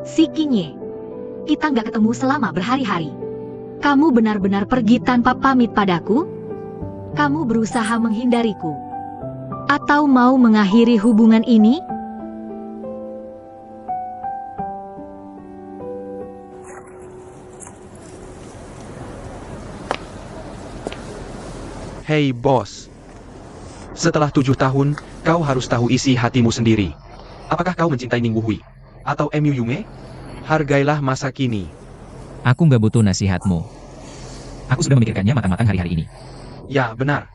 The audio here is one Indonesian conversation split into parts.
Si Kinye, kita nggak ketemu selama berhari-hari. Kamu benar-benar pergi tanpa pamit padaku? Kamu berusaha menghindariku? Atau mau mengakhiri hubungan ini? Hei bos, setelah 7 tahun, kau harus tahu isi hatimu sendiri. Apakah kau mencintai Ning Wuhui? Atau Mu Yume? Hargailah masa kini. Aku nggak butuh nasihatmu. Aku sudah memikirkannya matang-matang hari-hari ini. Ya, benar.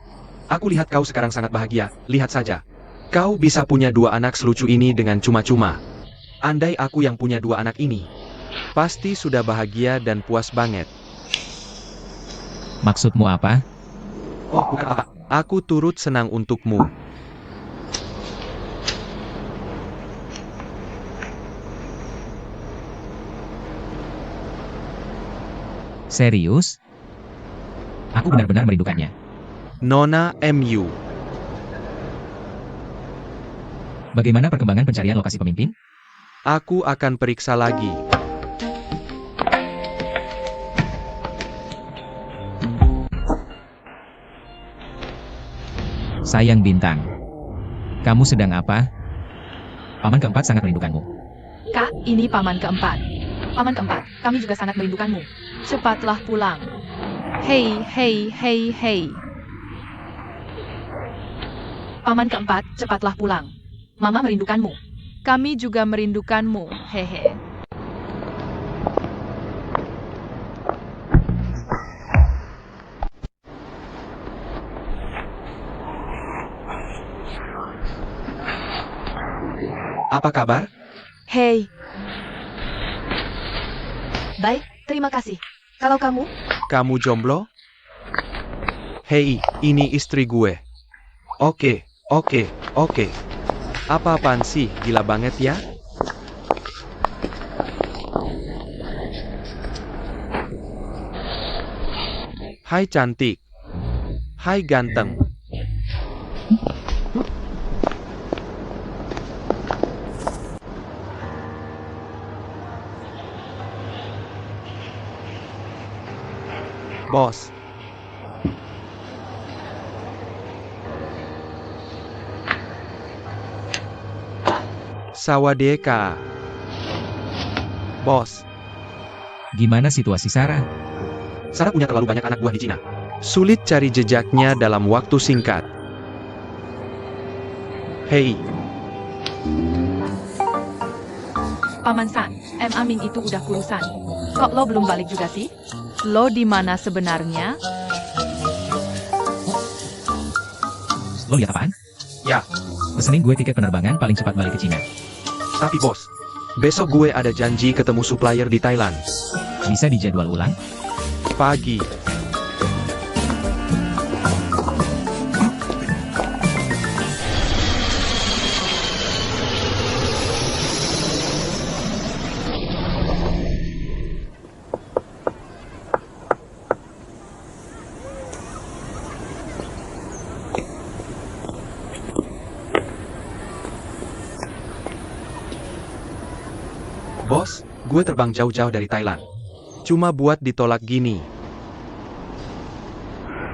Aku lihat kau sekarang sangat bahagia, lihat saja. Kau bisa punya 2 anak selucu ini dengan cuma-cuma. Andai aku yang punya 2 anak ini, pasti sudah bahagia dan puas banget. Maksudmu apa? Oh, bukan apa. Aku turut senang untukmu. Serius? Aku benar-benar merindukannya. Nona Mu. Bagaimana perkembangan pencarian lokasi pemimpin? Aku akan periksa lagi. Sayang Bintang. Kamu sedang apa? Paman keempat sangat merindukanmu. Kak, ini paman keempat. Paman keempat, kami juga sangat merindukanmu. Cepatlah pulang. Hei, hei, hei, hei. Paman keempat, cepatlah pulang. Mama merindukanmu. Kami juga merindukanmu, hehe. Apa kabar? Hei. Baik, terima kasih. Kalau kamu? Kamu jomblo? Hei, ini istri gue. Oke. Apa-apaan sih, gila banget ya? Hai cantik. Hai ganteng. Bos. Sawadee-ka. Bos. Gimana situasi Sarah? Sarah punya terlalu banyak anak buah di Cina. Sulit cari jejaknya dalam waktu singkat. Hei, Paman San, Amin itu udah kurusan. Kok lo belum balik juga sih? Lo di mana sebenarnya? Lo lihat apaan? ya, Pesenin gue tiket penerbangan paling cepat balik ke Cina. tapi bos, besok gue ada janji ketemu supplier di Thailand. Bisa dijadwal ulang? Pagi. Bos, gue terbang jauh-jauh dari Thailand. Cuma buat ditolak gini.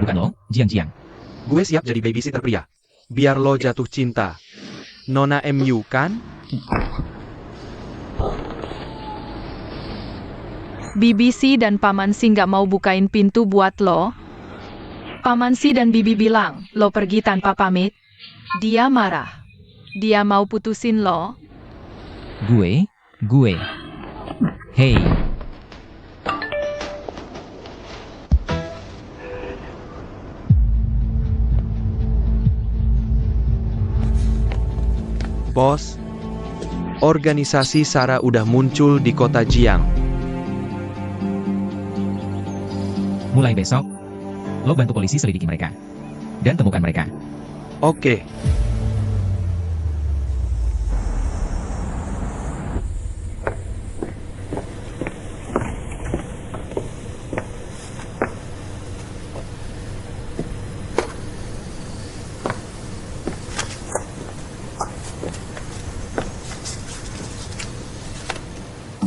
Bukan lo, Jiang. Gue siap jadi babysitter pria. Biar lo jatuh cinta. Nona Mu kan? BBC dan Paman Si nggak mau bukain pintu buat lo. Paman Si dan Bibi bilang, lo pergi tanpa pamit. Dia marah. Dia mau putusin lo. Gue. Hei, Bos, organisasi Sarah udah muncul di kota Jiang. mulai besok, lo bantu polisi selidiki mereka. Dan temukan mereka. Oke.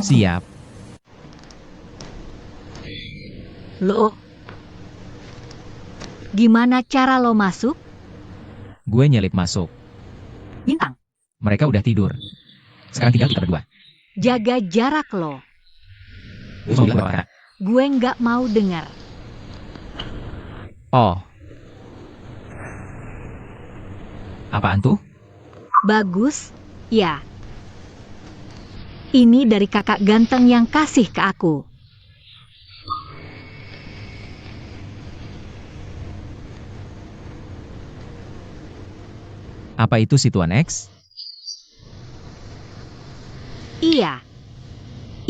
Siap. Lo, gimana cara lo masuk? Gue nyelip masuk. Bintang, Mereka udah tidur. Sekarang tinggal kita berdua. jaga jarak lo. Gue mau bilang berapa kata? Gue nggak mau dengar. Oh. Apaan tuh? Bagus, ya. Ini dari kakak ganteng yang kasih ke aku. Apa itu si Tuan X? Iya.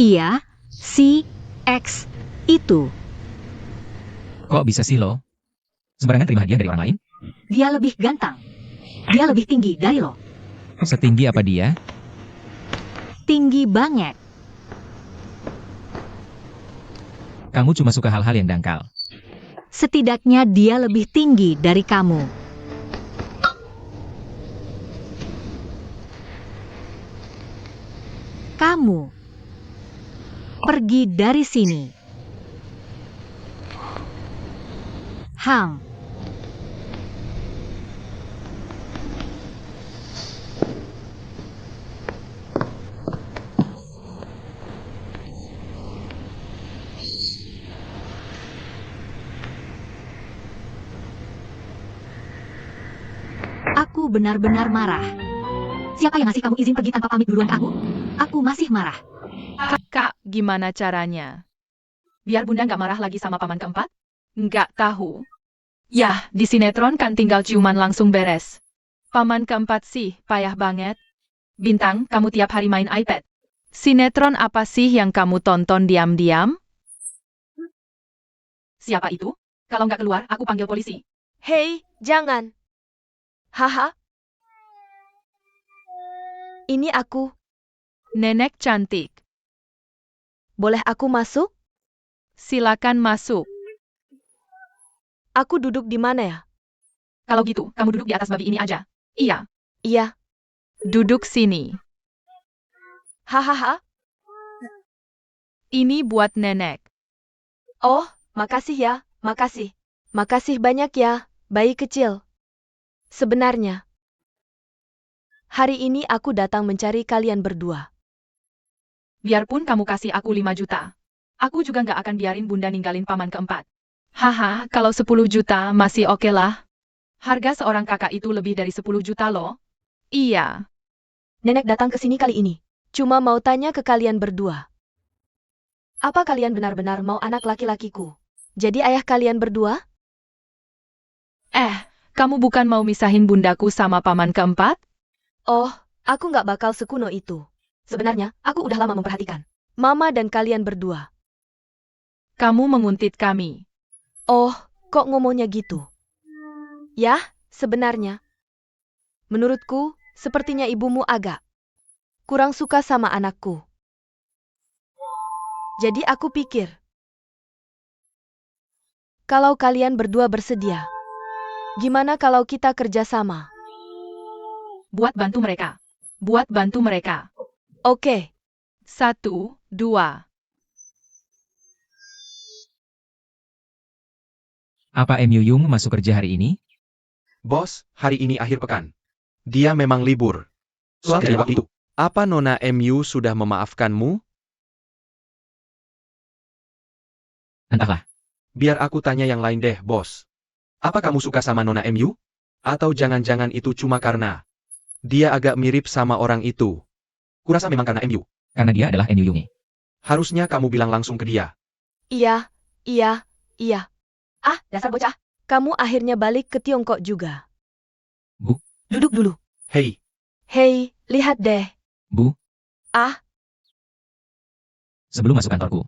Iya, si X itu. Kok bisa sih lo? Sembarangan terima hadiah dari orang lain? Dia lebih ganteng. Dia lebih tinggi dari lo. Setinggi apa dia? Tinggi banget. Kamu cuma suka hal-hal yang dangkal. Setidaknya dia lebih tinggi dari kamu. Kamu pergi dari sini. Hang. Aku benar-benar marah. Siapa yang ngasih kamu izin pergi tanpa pamit duluan ke aku? Aku masih marah. Kak, gimana caranya? Biar bunda nggak marah lagi sama paman keempat? Nggak tahu. Yah, di sinetron kan tinggal ciuman langsung beres. Paman keempat sih, payah banget. Bintang, kamu tiap hari main iPad. Sinetron apa sih yang kamu tonton diam-diam? Siapa itu? Kalau nggak keluar, aku panggil polisi. Hei, jangan. Haha. Ini aku. Nenek cantik, Boleh aku masuk? silakan masuk. Aku duduk di mana ya? Kalau gitu, kamu duduk di atas babi ini aja. Iya, Iya. duduk sini. Hahaha. Ini buat nenek. Oh, makasih ya. Makasih. Makasih banyak ya, bayi kecil. Sebenarnya, hari ini aku datang mencari kalian berdua. Biarpun kamu kasih aku 5 juta. Aku juga nggak akan biarin bunda ninggalin paman keempat. Haha, kalau 10 juta masih oke lah. Harga seorang kakak itu lebih dari 10 juta loh. Iya, Nenek datang ke sini kali ini. Cuma mau tanya ke kalian berdua. Apa kalian benar-benar mau anak laki-lakiku? Jadi ayah kalian berdua? kamu bukan mau misahin bundaku sama paman keempat? Oh, aku nggak bakal sekuno itu. Sebenarnya, aku udah lama memperhatikan Mama dan kalian berdua. Kamu menguntit kami. Oh, kok ngomongnya gitu? Yah, sebenarnya. Menurutku, sepertinya ibumu agak kurang suka sama anakku. Jadi aku pikir, kalau kalian berdua bersedia, gimana kalau kita kerjasama? Buat bantu mereka. Buat bantu mereka. Oke, 1, 2. Apa MU Yung masuk kerja hari ini? Bos, hari ini akhir pekan. Dia memang libur. Soal kejadian waktu itu, apa Nona MU sudah memaafkanmu? Entahlah. Biar aku tanya yang lain deh, bos. Apa kamu suka sama Nona MU? Atau jangan-jangan itu cuma karena dia agak mirip sama orang itu? Kurasa memang karena MU. Karena dia adalah MU Yung. Harusnya kamu bilang langsung ke dia. iya. Ah, dasar bocah. Kamu akhirnya balik ke Tiongkok juga. Bu. Duduk dulu. Hei, Hei, lihat deh. Bu. Ah. Sebelum masuk kantorku.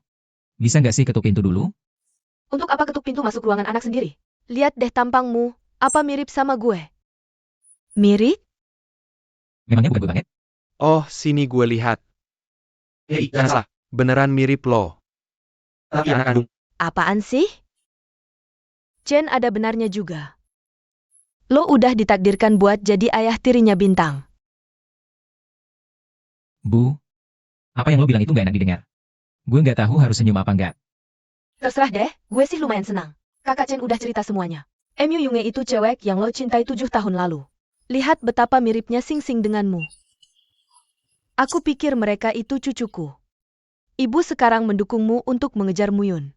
Bisa nggak sih ketuk pintu dulu? Untuk apa ketuk pintu masuk ruangan anak sendiri? Lihat deh tampangmu, apa mirip sama gue? Mirip? Memangnya bukan gue banget? oh sini gue lihat. Hei, jangan salah. Beneran mirip loh. Tapi anak kandung. Apaan sih? Chen ada benarnya juga. Lo udah ditakdirkan buat jadi ayah tirinya Bintang. Bu. Apa yang lo bilang itu nggak enak didengar. Gue nggak tahu harus senyum apa nggak. Terserah deh, gue sih lumayan senang. Kakak Chen udah cerita semuanya. Emu Yunge itu cewek yang lo cintai 7 tahun lalu. Lihat betapa miripnya Sing Sing denganmu. Aku pikir mereka itu cucuku. Ibu sekarang mendukungmu untuk mengejar Muyun.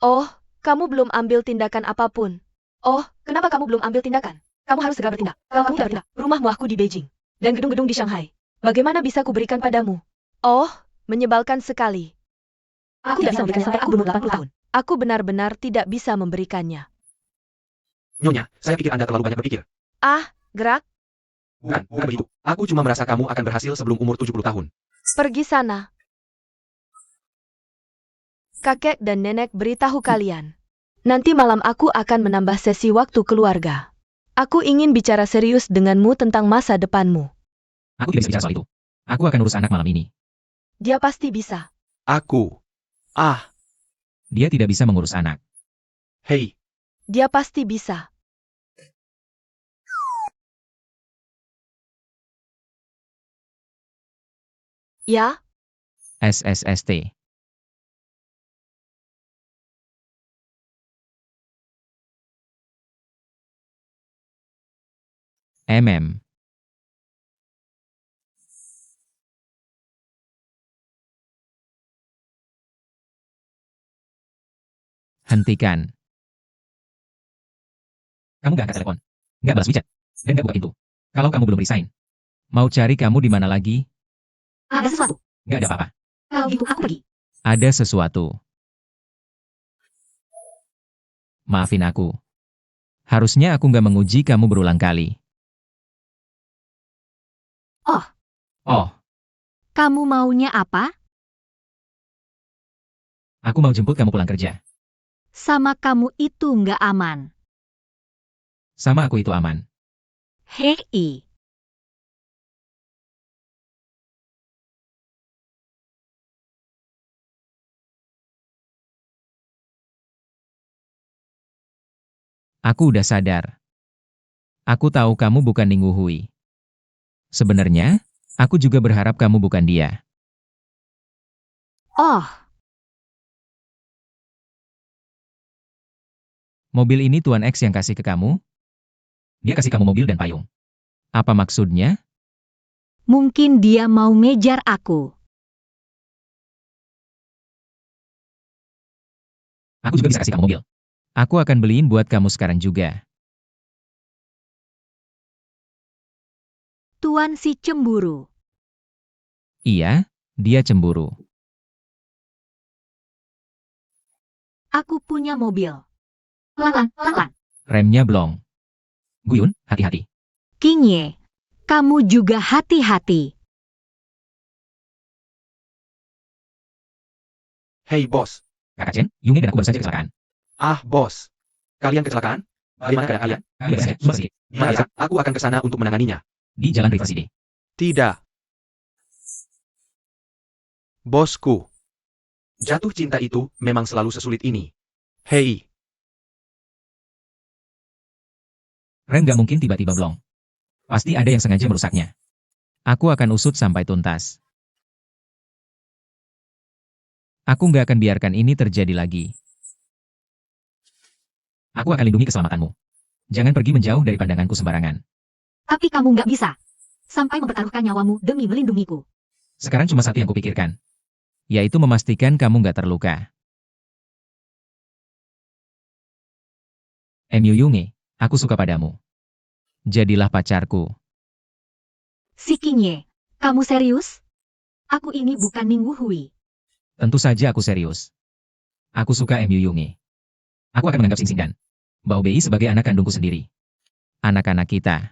Oh, kamu belum ambil tindakan apapun. Oh, kenapa kamu belum ambil tindakan? Kamu harus segera bertindak. Kalau kamu tidak bertindak, rumahmu aku di Beijing. Dan gedung-gedung di Shanghai. Bagaimana bisa kuberikan padamu? Oh, menyebalkan sekali. Aku tidak bisa memberikannya sampai aku berumur 80 tahun. Aku benar-benar tidak bisa memberikannya. Nyonya, saya pikir Anda terlalu banyak berpikir. Ah, gerak, Bukan begitu. Aku cuma merasa kamu akan berhasil sebelum umur 70 tahun. pergi sana. Kakek dan nenek beritahu kalian. Nanti malam aku akan menambah sesi waktu keluarga. Aku ingin bicara serius denganmu tentang masa depanmu. Aku tidak bisa bicara soal itu. Aku akan urus anak malam ini. Dia pasti bisa. Aku. Dia tidak bisa mengurus anak. Hei, Dia pasti bisa. Ya, SSST. Hentikan. Kamu gak angkat telepon. Gak balas WeChat. Dan gak buka pintu. Kalau kamu belum resign. Mau cari kamu di mana lagi? Ada sesuatu. Gak ada apa-apa. Kalau gitu aku pergi. Ada sesuatu. Maafin aku. Harusnya aku gak menguji kamu berulang kali. Oh, Oh, kamu maunya apa? aku mau jemput kamu pulang kerja. Sama kamu itu nggak aman. Sama aku itu aman. Hei. Aku udah sadar. Aku tahu kamu bukan Ning Wuhui. Sebenarnya, aku juga berharap kamu bukan dia. Oh, Mobil ini Tuan X yang kasih ke kamu? Dia kasih kamu mobil dan payung. Apa maksudnya? mungkin dia mau ngejar aku. Aku juga bisa kasih kamu mobil. Aku akan beliin buat kamu sekarang juga. Tuan si cemburu. Iya, dia cemburu. Aku punya mobil. Pelan-pelan. Remnya blong. Guyun, hati-hati. Kinye, kamu juga hati-hati. hei bos. Kakak Chen, Yunge dan aku baru saja kecelakaan. Bos. Kalian kecelakaan? Bagaimana keadaan kalian? Kami baik saja, cuma sedikit. Mari, aku akan ke sana untuk menanganinya. Di Jalan River City. Tidak. Bosku. Jatuh cinta itu memang selalu sesulit ini. Hei, Rem gak mungkin tiba-tiba blong. Pasti ada yang sengaja merusaknya. Aku akan usut sampai tuntas. Aku nggak akan biarkan ini terjadi lagi. Aku akan lindungi keselamatanmu. Jangan pergi menjauh dari pandanganku sembarangan. Tapi kamu nggak bisa. Sampai mempertaruhkan nyawamu demi melindungiku. Sekarang cuma satu yang kupikirkan. Yaitu memastikan kamu nggak terluka. Emu Yunge, aku suka padamu. Jadilah pacarku. Si Kinye, kamu serius? Aku ini bukan Ning Wuhui. Tentu saja aku serius. Aku suka Emu Yunge. Aku akan menganggap Sing Sing dan Bao Bei sebagai anak kandungku sendiri. Anak-anak kita.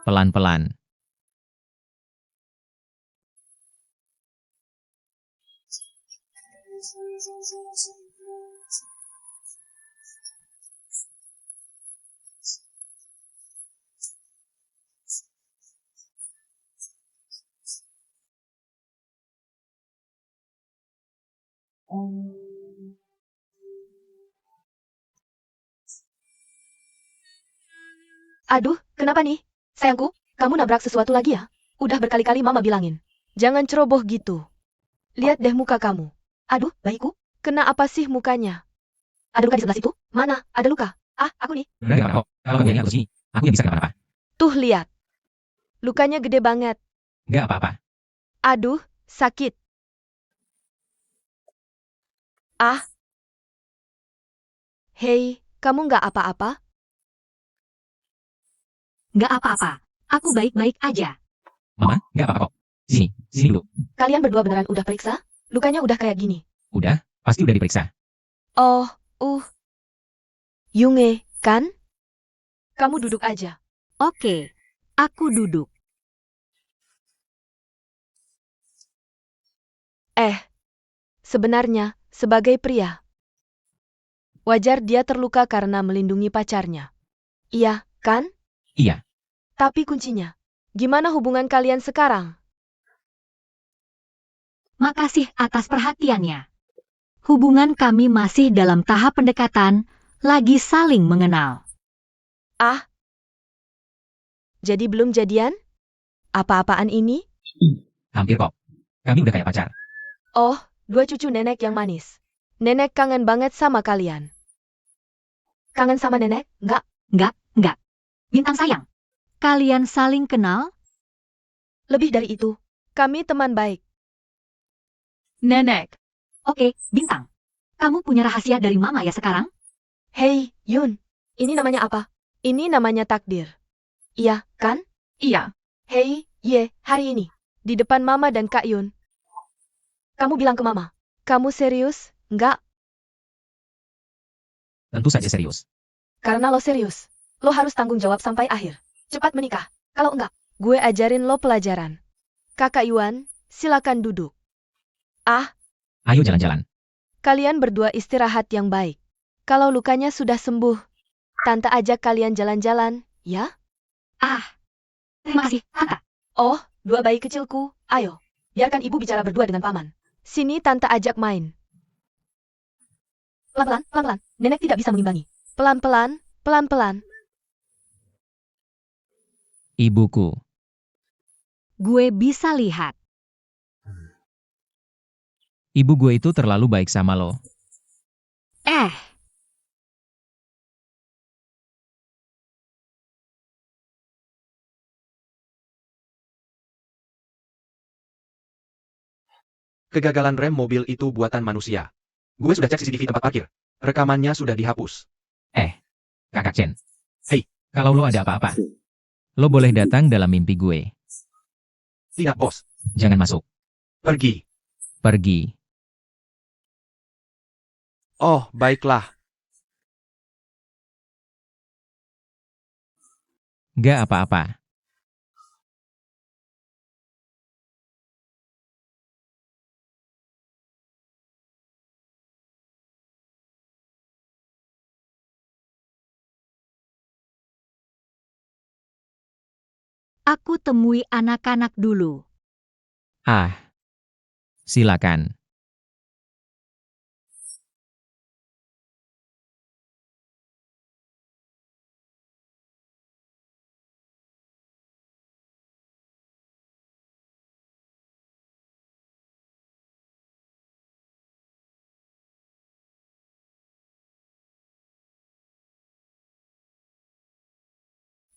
Pelan-pelan. Aduh, kenapa nih? Sayangku, kamu nabrak sesuatu lagi ya? Udah berkali-kali mama bilangin. Jangan ceroboh gitu. Lihat deh muka kamu. Aduh, bayiku. Kena apa sih mukanya? Ada luka di sebelah situ? Mana? Ada luka? Ah, aku nih. Udah gak apa-apa kok. Kalau kamu yang aku sini, aku yang bisa kenapa-napa. Tuh lihat. Lukanya gede banget. Gak apa-apa. Aduh, sakit. Ah. Hei, kamu nggak apa-apa? Nggak apa-apa. Aku baik-baik aja. Mama, gak apa-apa kok. Sini dulu. Kalian berdua beneran udah periksa? Lukanya udah kayak gini. Udah, pasti udah diperiksa. Oh, Yunge, kan? Kamu duduk aja. Oke, aku duduk. Sebenarnya, sebagai pria, wajar dia terluka karena melindungi pacarnya. Iya, kan? Iya. Tapi kuncinya, gimana hubungan kalian sekarang? Makasih atas perhatiannya. Hubungan kami masih dalam tahap pendekatan, lagi saling mengenal. Ah, jadi belum jadian? Apa-apaan ini? Hampir kok. Kami udah kayak pacar. Oh, dua cucu nenek yang manis. Nenek kangen banget sama kalian. Kangen sama nenek? Enggak. Bintang sayang. Kalian saling kenal? Lebih dari itu. Kami teman baik. Nenek, Oke, Bintang. Kamu punya rahasia dari Mama ya sekarang? Hei, Yun. Ini namanya apa? Ini namanya takdir. Iya, kan? iya. Hei, hari ini. Di depan Mama dan Kak Yun. Kamu bilang ke Mama. Kamu serius? Enggak, Tentu saja serius. karena lo serius. Lo harus tanggung jawab sampai akhir. Cepat menikah. Kalau enggak, gue ajarin lo pelajaran. Kakak Yuan, silakan duduk. Ah, Ayo jalan-jalan. kalian berdua istirahat yang baik. Kalau lukanya sudah sembuh, Tante ajak kalian jalan-jalan, ya? Terima kasih, Tante. Oh, dua bayi kecilku, ayo. Biarkan ibu bicara berdua dengan paman. Sini Tante ajak main. Pelan-pelan. Nenek tidak bisa mengimbangi. Pelan-pelan. Ibuku. Gue bisa lihat. Ibu gue itu terlalu baik sama lo. Kegagalan rem mobil itu buatan manusia. Gue sudah cek CCTV tempat parkir. Rekamannya sudah dihapus. Kakak Chen. Hei. Kalau lo ada apa-apa, lo boleh datang dalam mimpi gue. Tidak, bos. Jangan masuk. Pergi. Pergi. Oh, baiklah. Gak apa-apa. Aku temui anak-anak dulu. Silakan.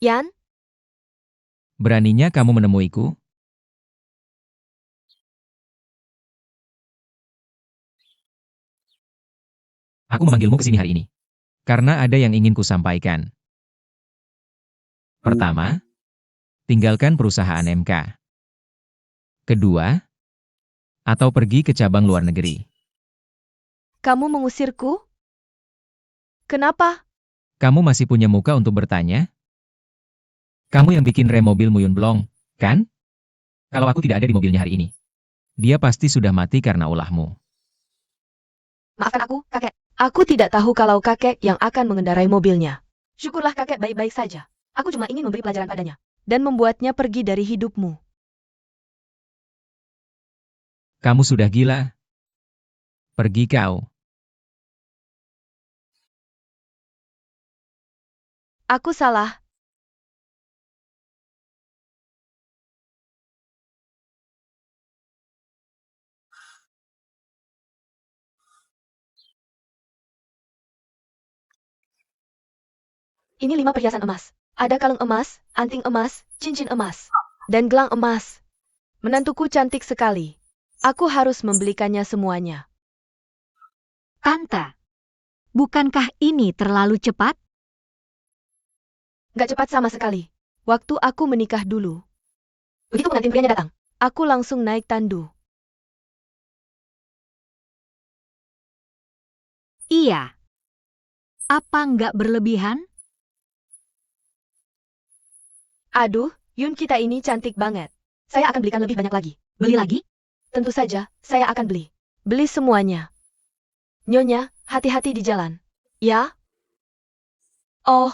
Yan, Beraninya kamu menemuiku? Aku memanggilmu ke sini hari ini. Karena ada yang ingin kusampaikan. Pertama, tinggalkan perusahaan MK. Kedua, atau pergi ke cabang luar negeri. kamu mengusirku? Kenapa? Kamu masih punya muka untuk bertanya? Kamu yang bikin rem mobil Muyun Blong, kan? Kalau aku tidak ada di mobilnya hari ini, dia pasti sudah mati karena ulahmu. Maafkan aku, kakek. Aku tidak tahu kalau kakek yang akan mengendarai mobilnya. Syukurlah kakek baik-baik saja. Aku cuma ingin memberi pelajaran padanya. Dan membuatnya pergi dari hidupmu. Kamu sudah gila. Pergi kau. Aku salah. Ini 5 perhiasan emas. Ada kalung emas, anting emas, cincin emas, dan gelang emas. Menantuku cantik sekali. Aku harus membelikannya semuanya. Tante, bukankah ini terlalu cepat? Gak cepat sama sekali. Waktu aku menikah dulu. Begitu pengantin prianya datang, aku langsung naik tandu. Iya. Apa nggak berlebihan? Aduh, Yun kita ini cantik banget. Saya akan belikan lebih banyak lagi. Beli lagi? Tentu saja, saya akan beli. Beli semuanya. Nyonya, hati-hati di jalan. Ya? Oh,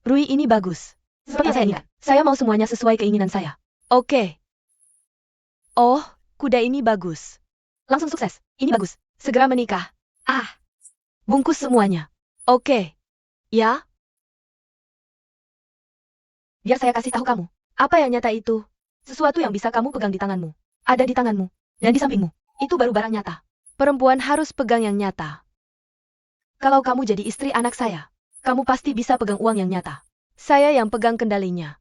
Rui ini bagus. Seperti yang saya inginkan. Saya mau semuanya sesuai keinginan saya. Oke. Oh, kuda ini bagus. Langsung sukses. Ini bagus. Segera menikah. Ah, Bungkus semuanya. Oke. Ya? Biar saya kasih tahu kamu. Apa yang nyata itu? Sesuatu yang bisa kamu pegang di tanganmu. Ada di tanganmu. Dan di sampingmu. Itu baru barang nyata. Perempuan harus pegang yang nyata. Kalau kamu jadi istri anak saya, kamu pasti bisa pegang uang yang nyata. Saya yang pegang kendalinya.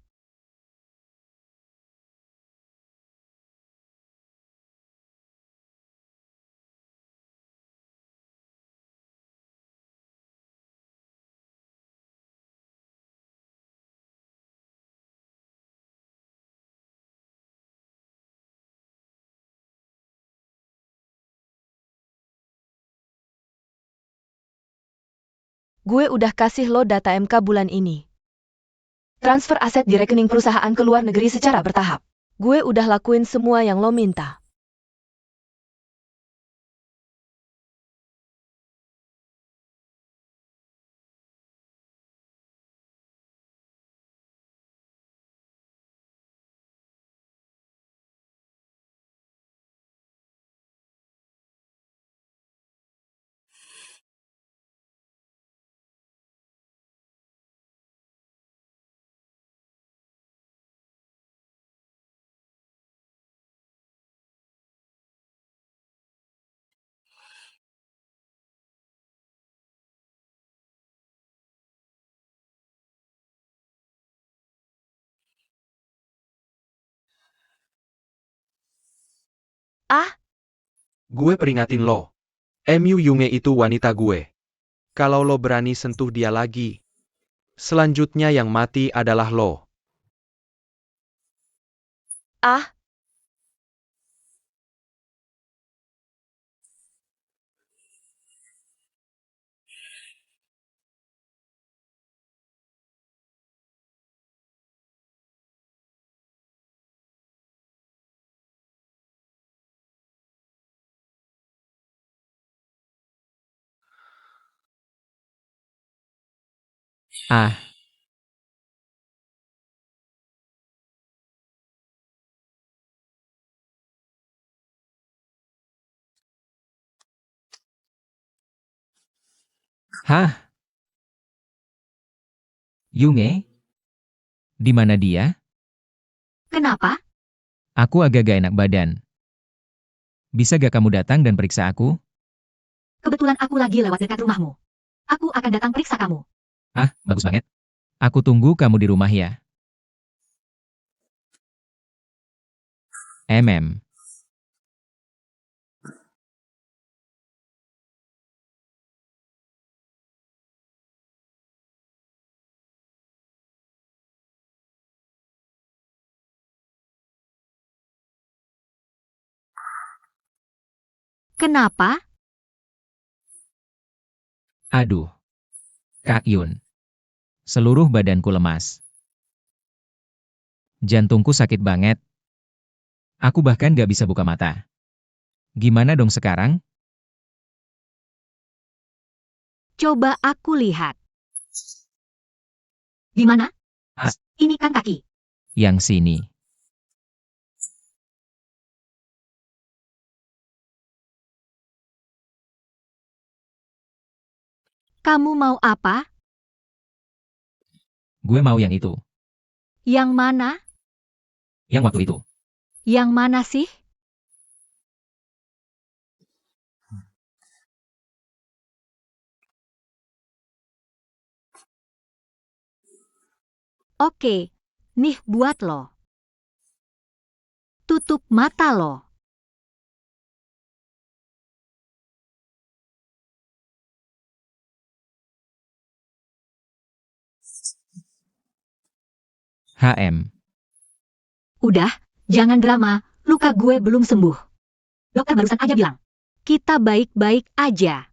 Gue udah kasih lo data MK bulan ini. Transfer aset di rekening perusahaan ke luar negeri secara bertahap. Gue udah lakuin semua yang lo minta. Ah, Gue peringatin lo. MU Yunge itu wanita gue. Kalau lo berani sentuh dia lagi, selanjutnya yang mati adalah lo. ah, Ah, hah? Yunge? Di mana dia? kenapa? Aku agak gak enak badan. Bisa gak kamu datang dan periksa aku? Kebetulan aku lagi lewat dekat rumahmu. Aku akan datang periksa kamu. Ah, bagus banget. Aku tunggu kamu di rumah ya. MM. Kenapa? Aduh. Kak Yun. Seluruh badanku lemas. Jantungku sakit banget. Aku bahkan gak bisa buka mata. Gimana dong sekarang? Coba aku lihat. Gimana? Ah. Ini kan kaki. Yang sini. Kamu mau apa? Gue mau yang itu. Yang mana? Yang waktu itu. Yang mana sih? Oke, nih buat lo. Tutup mata lo. HM. Udah, jangan drama, luka gue belum sembuh. Dokter barusan aja bilang, kita baik-baik aja.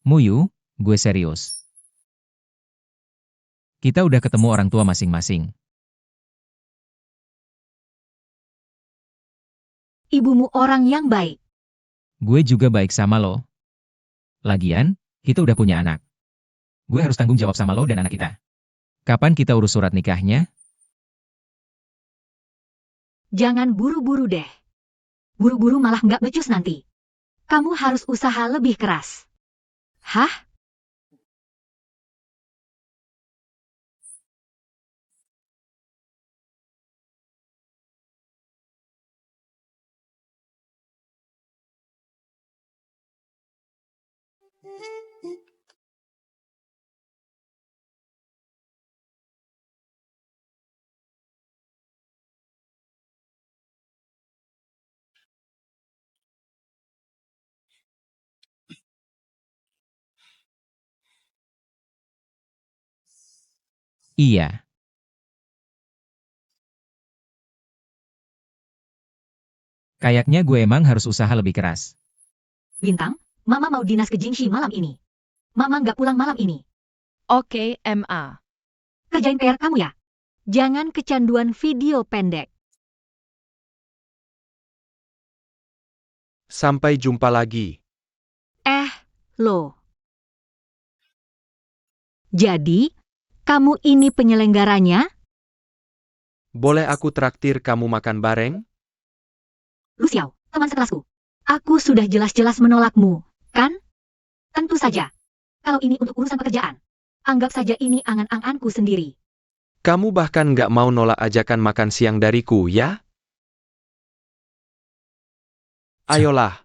Muyu, gue serius. Kita udah ketemu orang tua masing-masing. Ibumu orang yang baik. Gue juga baik sama lo. Lagian, kita udah punya anak. Gue harus tanggung jawab sama lo dan anak kita. Kapan kita urus surat nikahnya? Jangan buru-buru deh. Buru-buru malah nggak becus nanti. Kamu harus usaha lebih keras. Hah? Iya. Kayaknya gue emang harus usaha lebih keras. Bintang, Mama mau dinas ke Jingxi malam ini. Mama nggak pulang malam ini. Oke, MA. Kerjain PR kamu ya. Jangan kecanduan video pendek. Sampai jumpa lagi. Loh. Jadi, kamu ini penyelenggaranya? Boleh aku traktir kamu makan bareng? Lu Xiao, teman sekelasku. Aku sudah jelas-jelas menolakmu, kan? Tentu saja. Kalau ini untuk urusan pekerjaan, anggap saja ini angan-anganku sendiri. Kamu bahkan nggak mau nolak ajakan makan siang dariku, ya? Ayolah.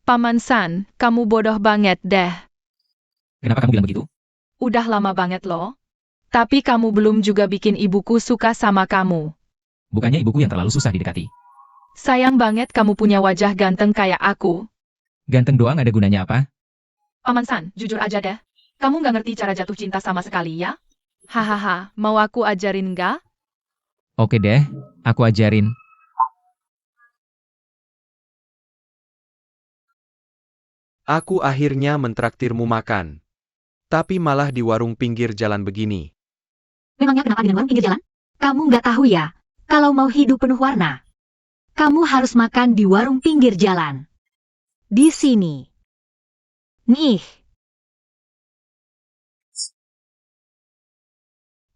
Paman San, kamu bodoh banget deh. Kenapa kamu bilang begitu? Udah lama banget loh. Tapi kamu belum juga bikin ibuku suka sama kamu. Bukannya ibuku yang terlalu susah didekati. Sayang banget kamu punya wajah ganteng kayak aku. Ganteng doang ada gunanya apa? Paman San, jujur aja deh. Kamu nggak ngerti cara jatuh cinta sama sekali ya? Hahaha, mau aku ajarin nggak? Oke deh, aku ajarin. Aku akhirnya mentraktirmu makan. Tapi malah di warung pinggir jalan begini. Memangnya kenapa dengan warung pinggir jalan? Kamu nggak tahu ya, kalau mau hidup penuh warna, kamu harus makan di warung pinggir jalan. Di sini. Nih.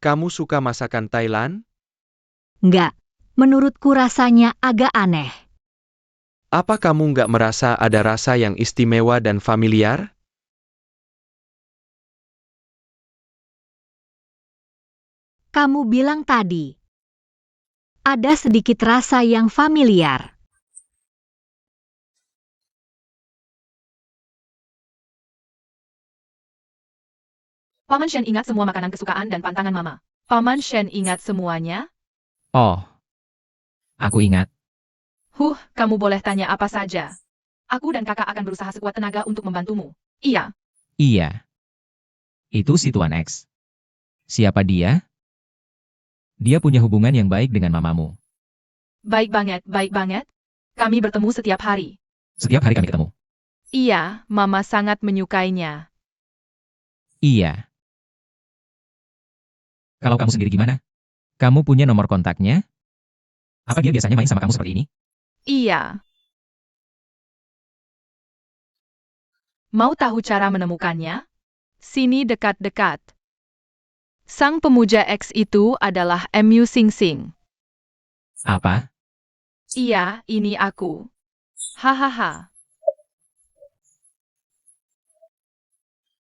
Kamu suka masakan Thailand? Nggak. Menurutku rasanya agak aneh. Apa kamu nggak merasa ada rasa yang istimewa dan familiar? Kamu bilang tadi. Ada sedikit rasa yang familiar. Paman Shen ingat semua makanan kesukaan dan pantangan Mama. Paman Shen ingat semuanya? Oh. Aku ingat. Kamu boleh tanya apa saja. Aku dan kakak akan berusaha sekuat tenaga untuk membantumu. Iya. Iya. Itu si Tuan X. Siapa dia? Dia punya hubungan yang baik dengan mamamu. Baik banget, baik banget. Kami bertemu setiap hari. Setiap hari kami ketemu. Iya, Mama sangat menyukainya. Iya. Kalau kamu sendiri gimana? Kamu punya nomor kontaknya? Apa dia biasanya main sama kamu seperti ini? Iya. Mau tahu cara menemukannya? Sini dekat-dekat. Sang pemuja X itu adalah Mu Sing Sing. Apa? Iya, ini aku. Hahaha.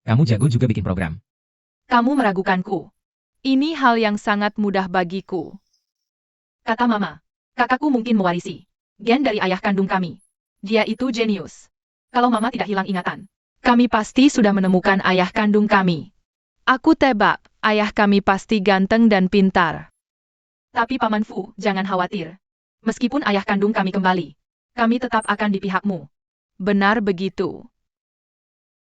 Kamu jago juga bikin program. Kamu meragukanku. Ini hal yang sangat mudah bagiku. Kata Mama, kakakku mungkin mewarisi gen dari ayah kandung kami. Dia itu jenius. Kalau Mama tidak hilang ingatan, kami pasti sudah menemukan ayah kandung kami. Aku tebak, ayah kami pasti ganteng dan pintar. Tapi Paman Fu, jangan khawatir. Meskipun ayah kandung kami kembali, kami tetap akan di pihakmu. Benar begitu.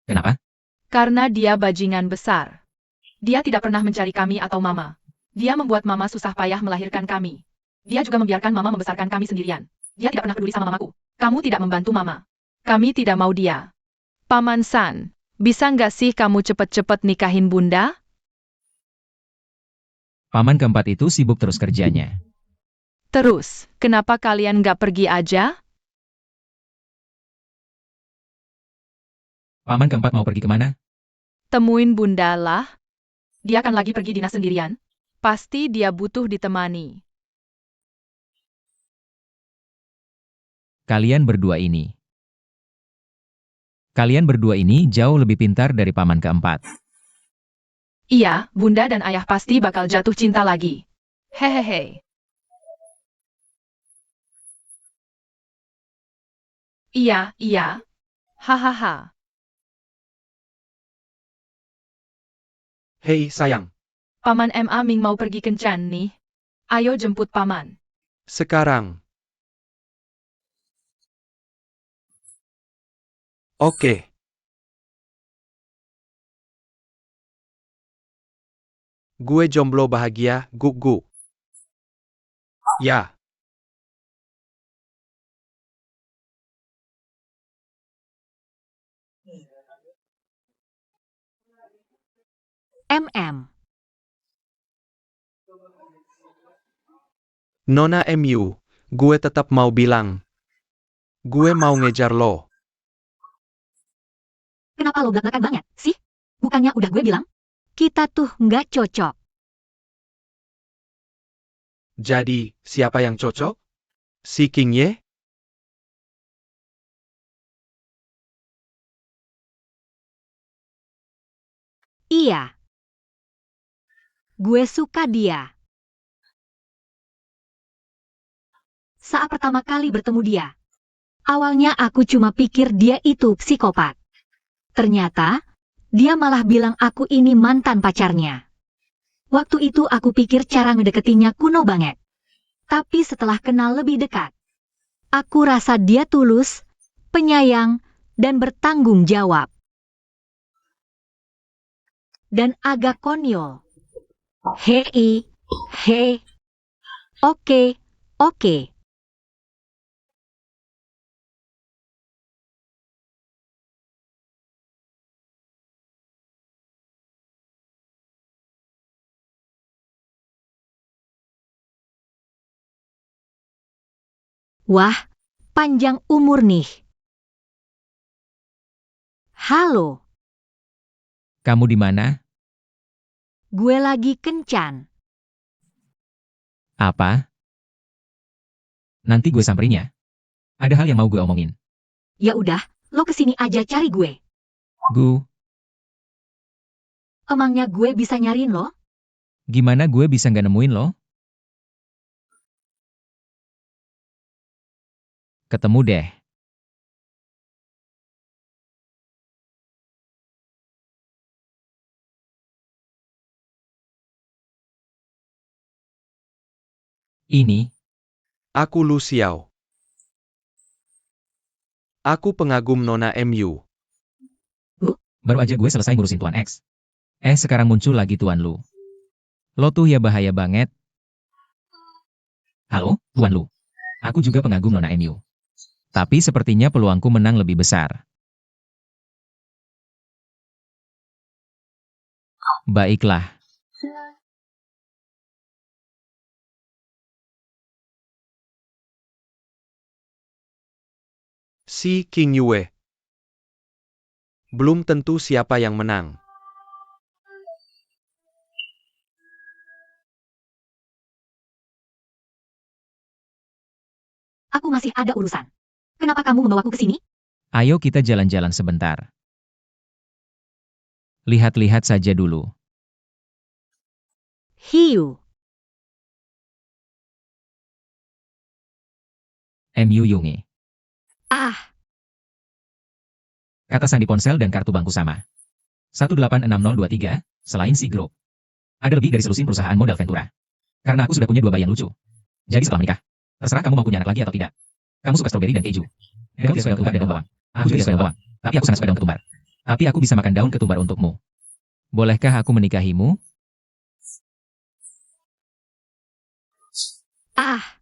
Kenapa? Karena dia bajingan besar. Dia tidak pernah mencari kami atau Mama. Dia membuat Mama susah payah melahirkan kami. Dia juga membiarkan Mama membesarkan kami sendirian. Dia tidak pernah peduli sama Mamaku. Kamu tidak membantu Mama. Kami tidak mau dia. Paman San, bisa nggak sih kamu cepet-cepet nikahin Bunda? Paman keempat itu sibuk terus kerjanya. Terus, kenapa kalian nggak pergi aja? Paman keempat mau pergi kemana? Temuin Bunda lah. Dia kan lagi pergi dinas sendirian. Pasti dia butuh ditemani. Kalian berdua ini. Kalian berdua ini jauh lebih pintar dari paman keempat. Iya, Bunda dan Ayah pasti bakal jatuh cinta lagi. Hehehe. Iya, iya. Hahaha. Hei sayang, Paman Ma Ming mau pergi kencan nih. Ayo jemput Paman. sekarang. Oke. Gue jomblo bahagia, guk. Ya. MM. Nona MU, gue tetap mau bilang. Gue mau ngejar lo. Kenapa lo belak-belakan banget, sih? Bukannya udah gue bilang? Kita tuh nggak cocok. Jadi, siapa yang cocok? Si King Ye? Iya. Gue suka dia. Saat pertama kali bertemu dia, awalnya aku cuma pikir dia itu psikopat. Ternyata, dia malah bilang aku ini mantan pacarnya. Waktu itu aku pikir cara ngedeketinya kuno banget. Tapi setelah kenal lebih dekat, aku rasa dia tulus, penyayang, dan bertanggung jawab. Dan agak konyol. Hei. Oke. Wah, panjang umur nih. Halo, Kamu di mana? gue lagi kencan. Apa? Nanti gue samperin ya. Ada hal yang mau gue omongin. Ya udah, lo kesini aja cari gue. Emangnya gue bisa nyariin lo? Gimana gue bisa nggak nemuin lo? Ketemu deh. Ini, Aku Lu Xiao. Aku pengagum Nona MU. baru aja gue selesai ngurusin Tuan X. Sekarang muncul lagi Tuan Lu. Lo tuh ya bahaya banget. Halo, Tuan Lu. Aku juga pengagum Nona MU. Tapi sepertinya peluangku menang lebih besar. Baiklah. Si King Yue. Belum tentu siapa yang menang. Aku masih ada urusan. Kenapa kamu membawaku ke sini? Ayo kita jalan-jalan sebentar. Lihat-lihat saja dulu. Hiu. MU Yunge. Ah, Kata sandi ponsel dan kartu bangku sama. 186023, selain si grup. Ada lebih dari selusin perusahaan modal Ventura. Karena aku sudah punya 2 bayi yang lucu. Jadi setelah menikah, terserah kamu mau punya anak lagi atau tidak. Kamu suka stroberi dan keju. Kamu tidak suka daun ketumbar dan daun bawang. Aku juga tidak suka daun bawang. Tapi aku sangat suka daun ketumbar. Tapi aku bisa makan daun ketumbar untukmu. Bolehkah aku menikahimu? ah.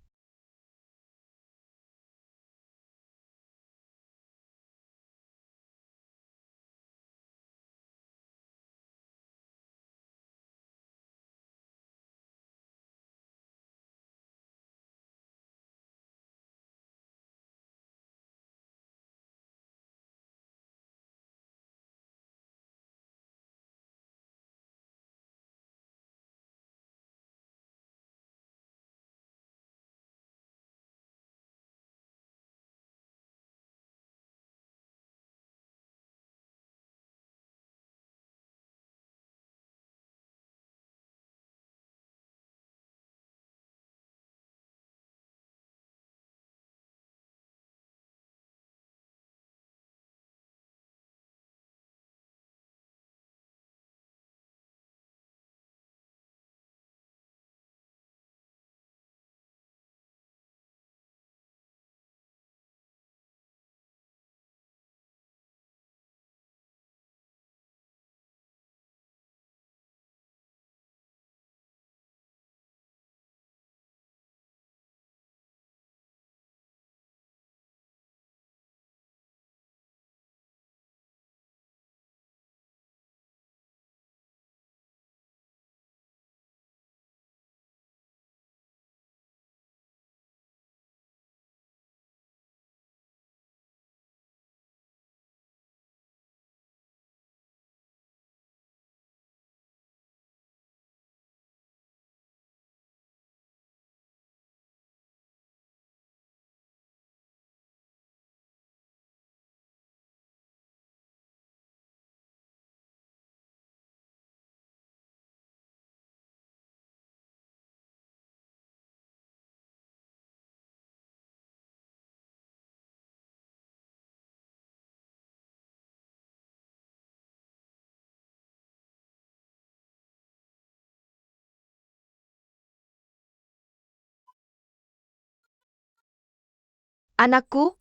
Anakku,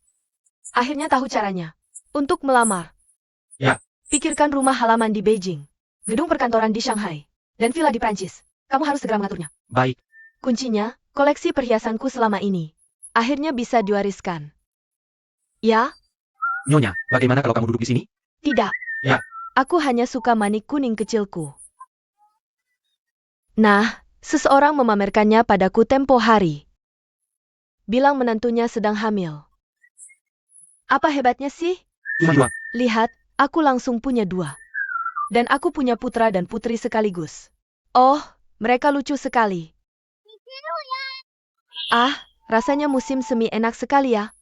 akhirnya tahu caranya. Untuk melamar. Ya. Pikirkan rumah halaman di Beijing, gedung perkantoran di Shanghai, dan villa di Prancis. Kamu harus segera mengaturnya. Baik. Kuncinya, koleksi perhiasanku selama ini. Akhirnya bisa diwariskan. Ya, Nyonya, bagaimana kalau kamu duduk di sini? tidak. Ya. Aku hanya suka manik kuning kecilku. Nah, seseorang memamerkannya padaku tempo hari. Bilang menantunya sedang hamil. Apa hebatnya sih? Cuma 2. Lihat, aku langsung punya 2. Dan aku punya putra dan putri sekaligus. Oh, mereka lucu sekali. Ah, rasanya musim semi enak sekali ya.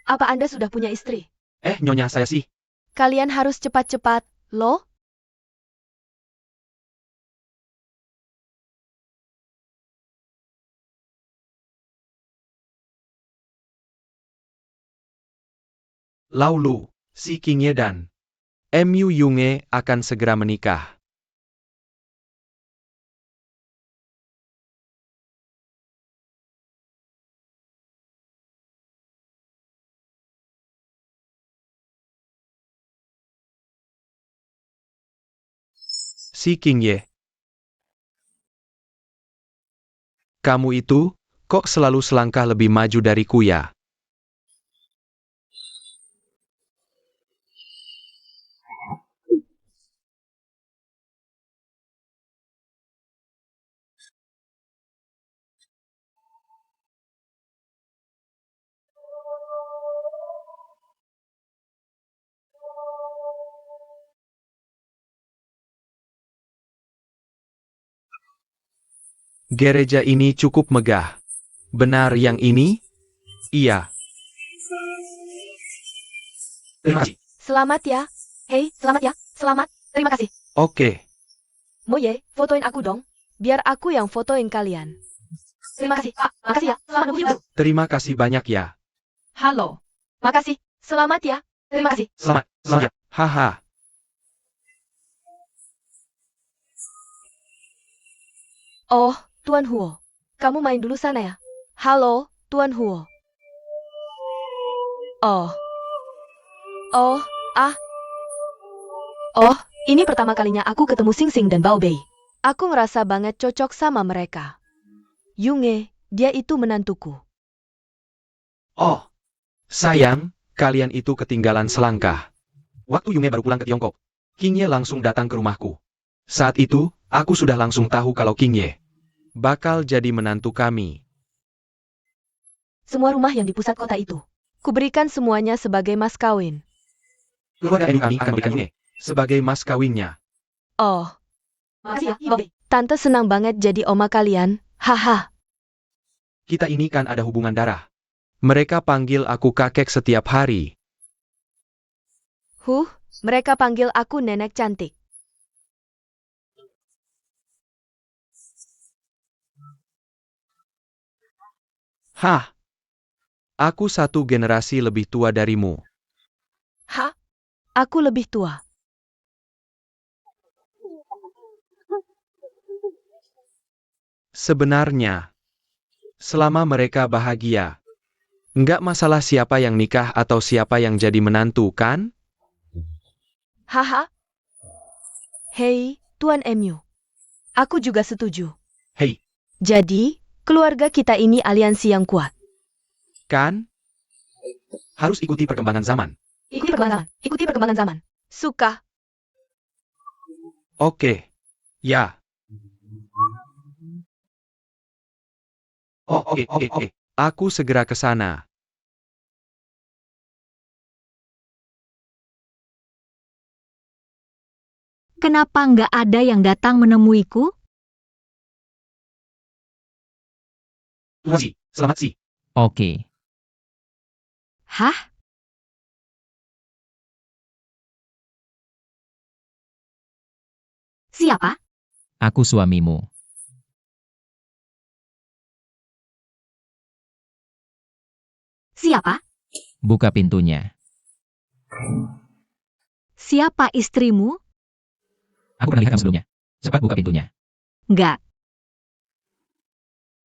Apa Anda sudah punya istri? Nyonya saya sih. Kalian harus cepat-cepat, loh. Lau Lu, si King Ye dan MU Yunge akan segera menikah. Si King Ye. Kamu itu, kok selalu selangkah lebih maju dariku ya? Gereja ini cukup megah. Benar yang ini? Iya. Terima kasih. Selamat ya. Hei, selamat ya. Selamat. Terima kasih. Oke. Moye, fotoin aku dong. Biar aku yang fotoin kalian. Terima kasih. Makasih ya. Selamat nunggu hidup. Terima kasih banyak ya. Halo. Makasih. Selamat ya. Terima kasih. Selamat. Selamat. Haha. Oh, Tuan Huo. Kamu main dulu sana ya. Halo, Tuan Huo. Oh. Oh, ah. Oh, ini pertama kalinya aku ketemu Sing Sing dan Bao Bei. Aku ngerasa banget cocok sama mereka. Yunge, dia itu menantuku. Oh. Sayang, kalian itu ketinggalan selangkah. Waktu Yunge baru pulang ke Tiongkok, King Ye langsung datang ke rumahku. Saat itu, aku sudah langsung tahu kalau King Ye bakal jadi menantu kami. Semua rumah yang di pusat kota itu. Kuberikan semuanya sebagai mas kawin. Keluarga Enu kami akan memberikan Yunge sebagai mas kawinnya. Oh, Makasih ya, Bao Bei. tante senang banget jadi oma kalian. Haha. Kita ini kan ada hubungan darah. Mereka panggil aku kakek setiap hari. Mereka panggil aku nenek cantik. Hah? Aku satu generasi lebih tua darimu. Hah? Aku lebih tua. Sebenarnya, selama mereka bahagia, nggak masalah siapa yang nikah atau siapa yang jadi menantu, kan? Haha. Hei, Tuan Emu. Aku juga setuju. Hei, Jadi, keluarga kita ini aliansi yang kuat. kan? Harus ikuti perkembangan zaman. Ikuti perkembangan zaman. Ikuti perkembangan zaman. Suka. Oke. Ya. Oh, oke. Aku segera ke sana. Kenapa nggak ada yang datang menemuiku? Selamat sih. Oke. Hah? Siapa? Aku suamimu. Siapa? Buka pintunya. Siapa istrimu? Aku pernah lihat kamu sebelumnya. Cepat buka pintunya. Nggak.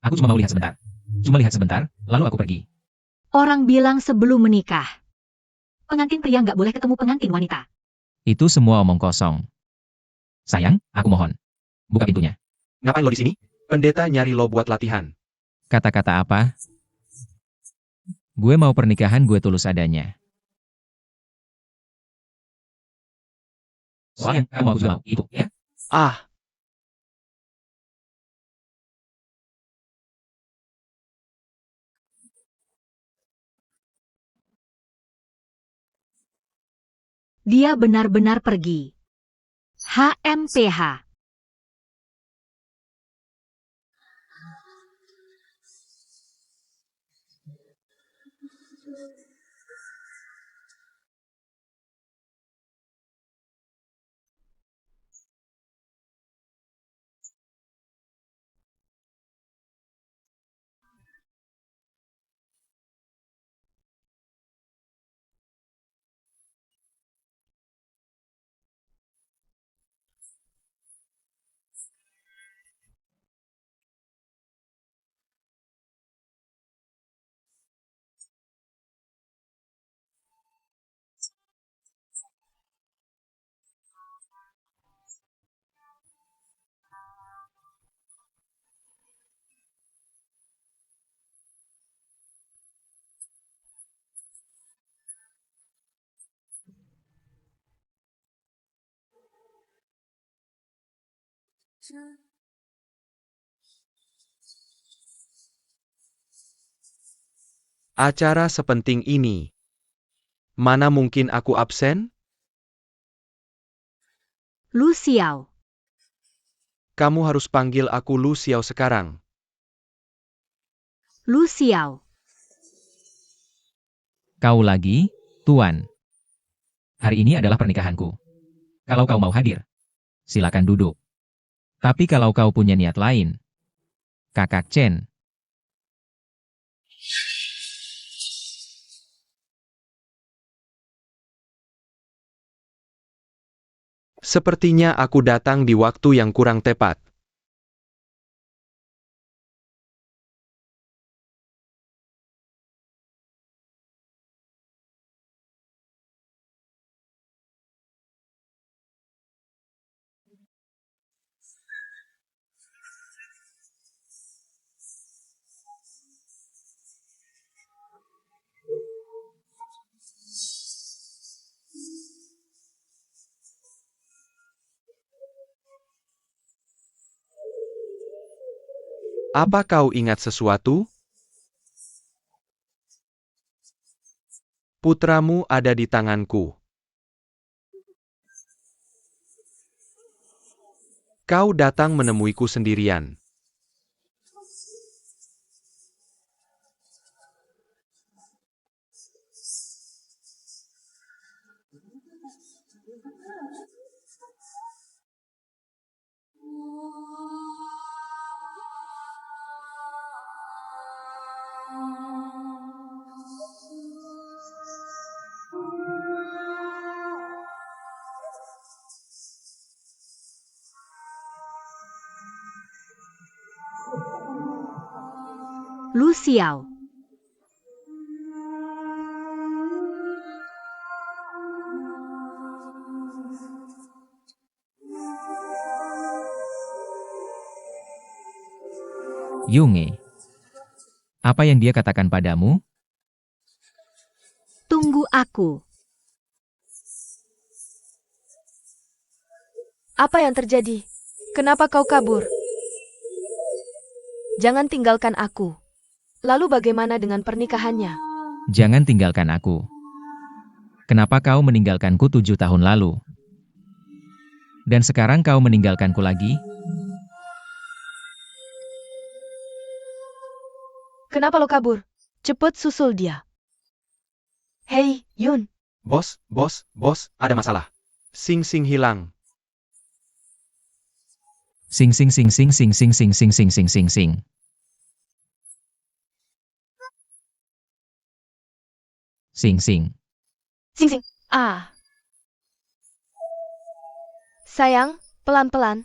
Aku cuma mau lihat sebentar. Cuma lihat sebentar, lalu aku pergi. Orang bilang sebelum menikah. Pengantin pria nggak boleh ketemu pengantin wanita. Itu semua omong kosong. Sayang, aku mohon. Buka pintunya. Ngapain lo di sini? Pendeta nyari lo buat latihan. Kata-kata apa? Gue mau pernikahan gue tulus adanya. Soalnya kamu aku juga mau, itu, ya? Ah, Dia benar-benar pergi. HMPH. Acara sepenting ini. Mana mungkin aku absen? Lu Xiao. Kamu harus panggil aku Lu Xiao sekarang. Lu Xiao. Kau lagi, Tuan. Hari ini adalah pernikahanku. Kalau kau mau hadir, silakan duduk. Tapi kalau kau punya niat lain, Kakak Chen, Sepertinya aku datang di waktu yang kurang tepat. Apa kau ingat sesuatu? Putramu ada di tanganku. Kau datang menemuiku sendirian. Lu Xiao. Yunge. Apa yang dia katakan padamu? Tunggu aku. Apa yang terjadi? Kenapa kau kabur? Jangan tinggalkan aku. Lalu bagaimana dengan pernikahannya? Jangan tinggalkan aku. Kenapa kau meninggalkanku 7 tahun lalu? Dan sekarang kau meninggalkanku lagi? Kenapa lo kabur? Cepet susul dia. Hei, Yun. Bos, ada masalah. Sing hilang. Sing sing sing sing sing sing sing sing sing sing sing sing. Sing sing. Sing sing. Ah. Sayang, pelan-pelan.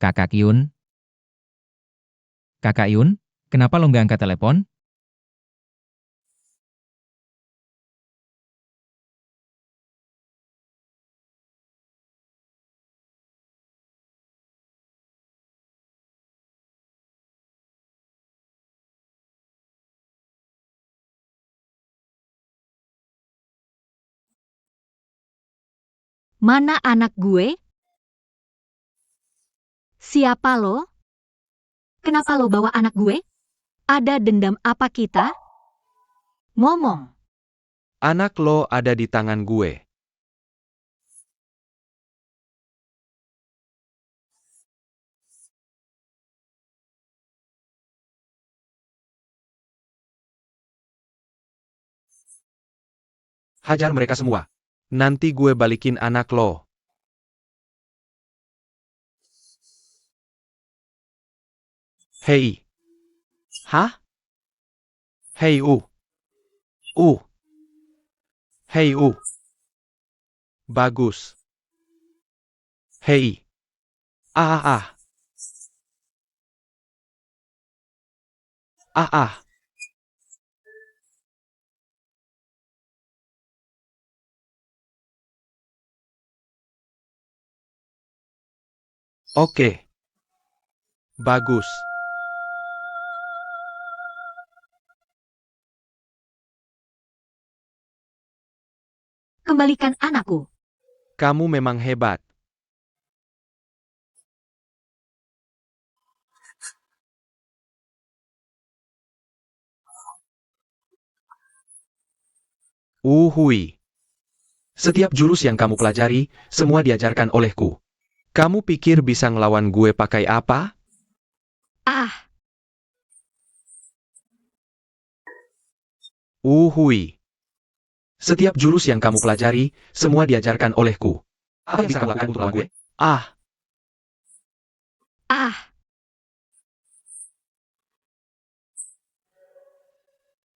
Kakak Yun? Kakak Yun, kenapa lo nggak angkat telepon? Mana anak gue? Siapa lo? Kenapa lo bawa anak gue? Ada dendam apa kita? Ngomong. Anak lo ada di tangan gue. Hajar mereka semua. Nanti gue balikin anak lo. Hei. Hah? Hei Hei Bagus. Hei. Ah. Ah ah. Oke. Bagus. Kembalikan anakku. Kamu memang hebat. Uhui. Setiap jurus yang kamu pelajari, semua diajarkan olehku. Kamu pikir bisa ngelawan gue pakai apa? Ah, Uhui. Setiap jurus yang kamu pelajari, semua diajarkan olehku. Apa yang bisa kamu lakukan untuk melawan gue? Ah, ah.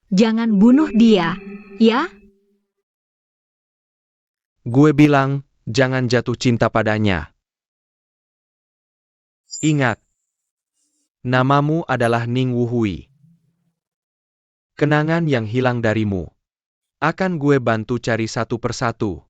Jangan bunuh dia, ya? gue bilang, jangan jatuh cinta padanya. Ingat, namamu adalah Ning Wuhui. Kenangan yang hilang darimu. Akan gue bantu cari satu persatu.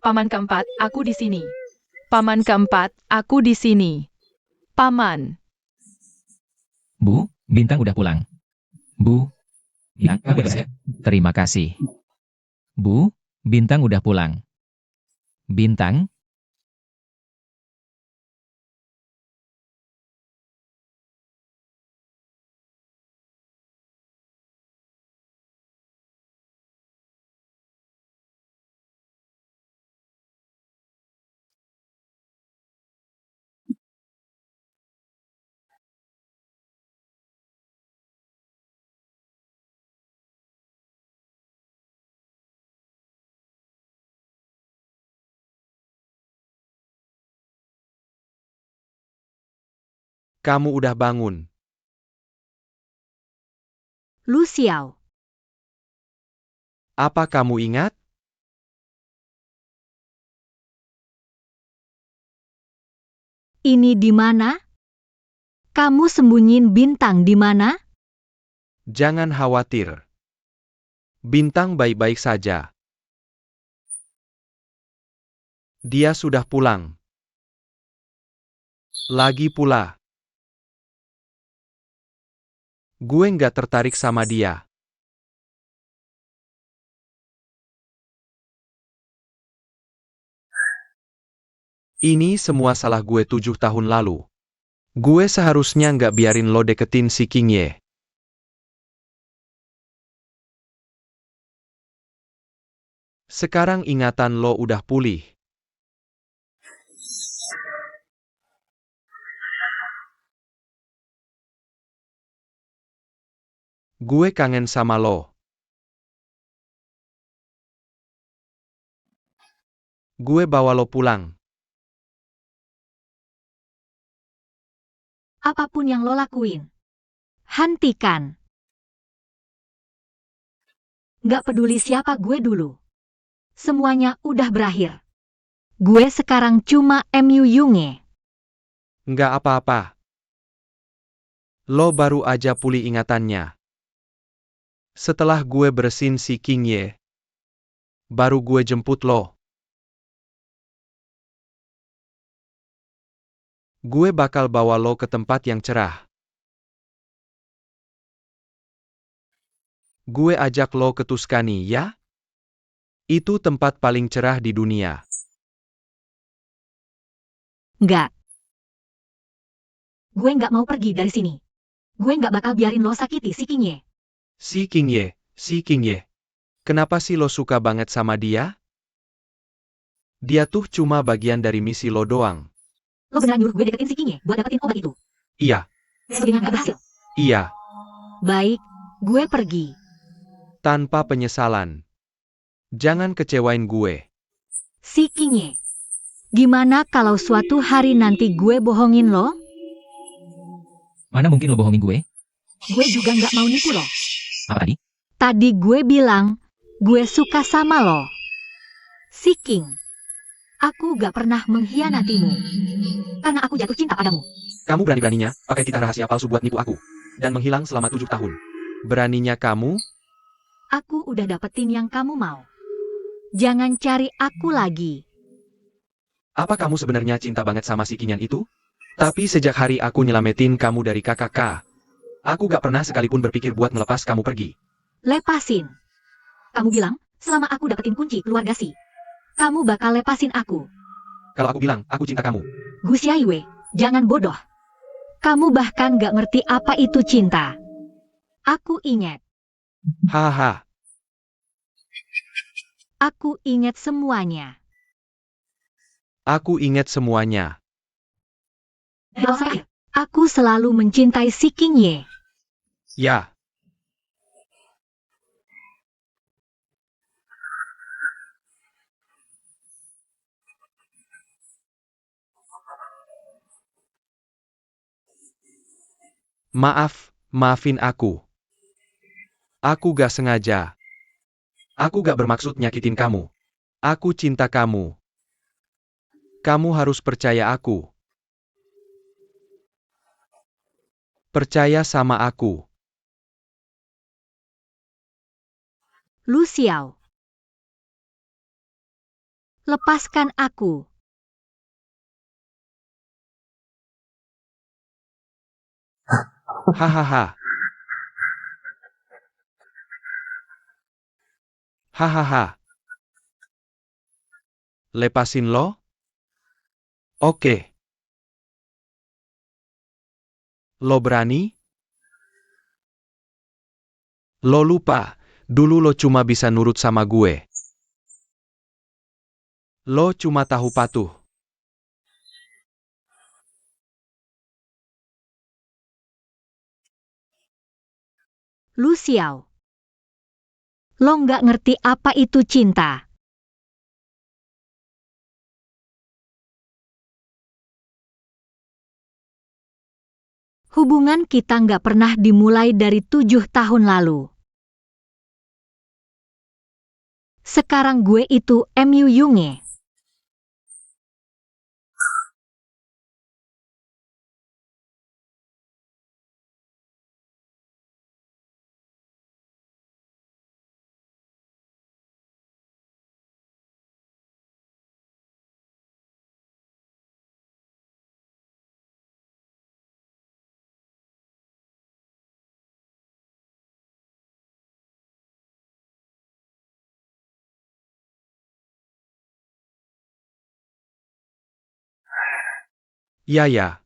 Paman keempat, aku di sini. Paman keempat, aku di sini. Paman. Bu, Bintang udah pulang. Bu, ya, beres ya? Terima kasih. Bu, Bintang udah pulang. Bintang, Kamu udah bangun. Lu Xiao. Apa kamu ingat? Ini di mana? Kamu sembunyiin Bintang di mana? Jangan khawatir. Bintang baik-baik saja. Dia sudah pulang. Lagi pula, gue nggak tertarik sama dia. Ini semua salah gue 7 tahun lalu. Gue seharusnya nggak biarin lo deketin si King Ye. Sekarang ingatan lo udah pulih. Gue kangen sama lo. Gue bawa lo pulang. Apapun yang lo lakuin. Hentikan. Gak peduli siapa gue dulu. Semuanya udah berakhir. Gue sekarang cuma MU Yunge. Nggak apa-apa. Lo baru aja pulih ingatannya. Setelah gue bersin si King Ye, baru gue jemput lo. Gue bakal bawa lo ke tempat yang cerah. Gue ajak lo ke Tuscany, ya? Itu tempat paling cerah di dunia. Nggak. Gue nggak mau pergi dari sini. Gue nggak bakal biarin lo sakiti si King Ye. Si King Ye. Kenapa sih lo suka banget sama dia? Dia tuh cuma bagian dari misi lo doang. Lo beneran nyuruh gue deketin si King Ye buat dapetin obat itu? Iya, Dengan nggak berhasil. iya, Baik, gue pergi. tanpa penyesalan. Jangan kecewain gue. Si King Ye. Gimana kalau suatu hari nanti gue bohongin lo? Mana mungkin lo bohongin gue? Gue juga nggak mau nipu lo. Apa tadi? Tadi gue bilang, gue suka sama lo. Si King. Aku gak pernah mengkhianatimu. Karena aku jatuh cinta padamu. Kamu berani-beraninya pakai kitab rahasia palsu buat nipu aku. Dan menghilang selama 7 tahun. Beraninya kamu? Aku udah dapetin yang kamu mau. Jangan cari aku lagi. Apa kamu sebenarnya cinta banget sama si Kinyan itu? Tapi sejak hari aku nyelamatin kamu dari KKK, aku gak pernah sekalipun berpikir buat ngelepas kamu pergi. Lepasin. Kamu bilang, selama aku dapetin kunci keluarga si, kamu bakal lepasin aku. Kalau aku bilang, aku cinta kamu. Gus Yaiwe, jangan bodoh. Kamu bahkan gak ngerti apa itu cinta. Aku ingat. Haha. Aku ingat semuanya. Aku ingat semuanya. Aku selalu mencintai si King Ye. Ya. Maafin aku. Aku gak sengaja. Aku gak bermaksud nyakitin kamu. Aku cinta kamu. Kamu harus percaya aku. Percaya sama aku. Lu Xiao. Lepaskan aku. Hahaha. Hahaha. Lepasin lo? Oke. Lo berani? Lo lupa, dulu lo cuma bisa nurut sama gue. Lo cuma tahu patuh. Lu Xiao. Lo nggak ngerti apa itu cinta. Hubungan kita nggak pernah dimulai dari 7 tahun lalu. Sekarang gue itu Mu Yunge. Ya.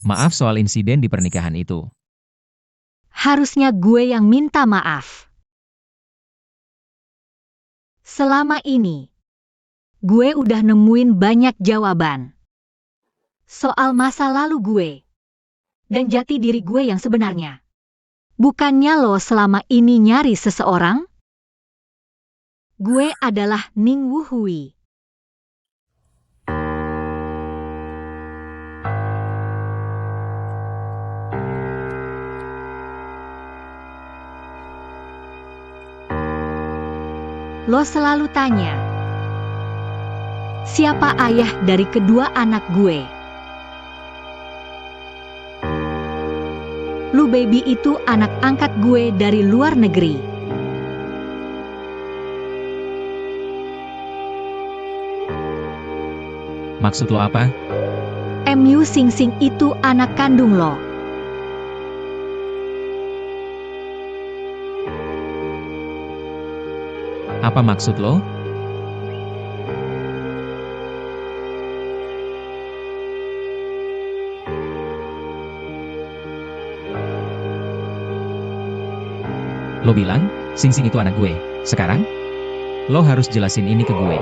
Maaf soal insiden di pernikahan itu. Harusnya gue yang minta maaf. Selama ini, gue udah nemuin banyak jawaban soal masa lalu gue dan jati diri gue yang sebenarnya. Bukannya lo selama ini nyari seseorang? Gue adalah Ning Wuhui. Lo selalu tanya, Siapa ayah dari kedua anak gue? Lu Baby itu anak angkat gue dari luar negeri. Maksud lo apa? MU Sing Sing itu anak kandung lo. Apa maksud lo? Lo bilang, Sing Sing itu anak gue. Sekarang? Lo harus jelasin ini ke gue.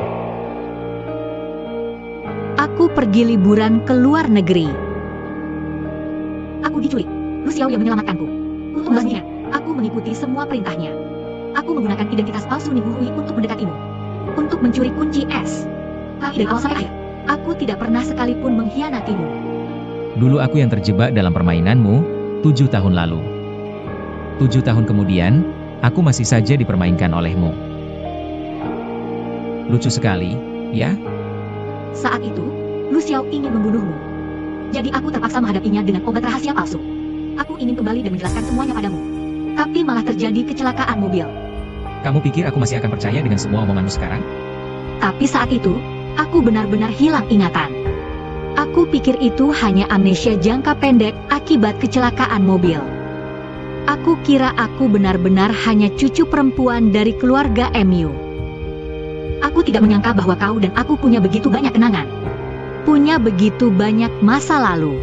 Aku pergi liburan ke luar negeri. Aku diculik. Lu Xiao yang menyelamatkanku. Untuk membalasnya, aku mengikuti semua perintahnya. Aku menggunakan identitas palsu Ning Hui untuk mendekatimu. Untuk mencuri kunci es. Tapi dari awal sampai akhir, aku tidak pernah sekalipun mengkhianatimu. Dulu aku yang terjebak dalam permainanmu, 7 tahun lalu. 7 tahun kemudian, aku masih saja dipermainkan olehmu. Lucu sekali, ya? Saat itu, Lu Xiao ingin membunuhmu. Jadi aku terpaksa menghadapinya dengan obat rahasia palsu. Aku ingin kembali dan menjelaskan semuanya padamu. Tapi malah terjadi kecelakaan mobil. Kamu pikir aku masih akan percaya dengan semua omonganmu sekarang? Tapi saat itu, aku benar-benar hilang ingatan. Aku pikir itu hanya amnesia jangka pendek akibat kecelakaan mobil. Aku kira aku benar-benar hanya cucu perempuan dari keluarga MU. Aku tidak menyangka bahwa kau dan aku punya begitu banyak kenangan. Punya begitu banyak masa lalu.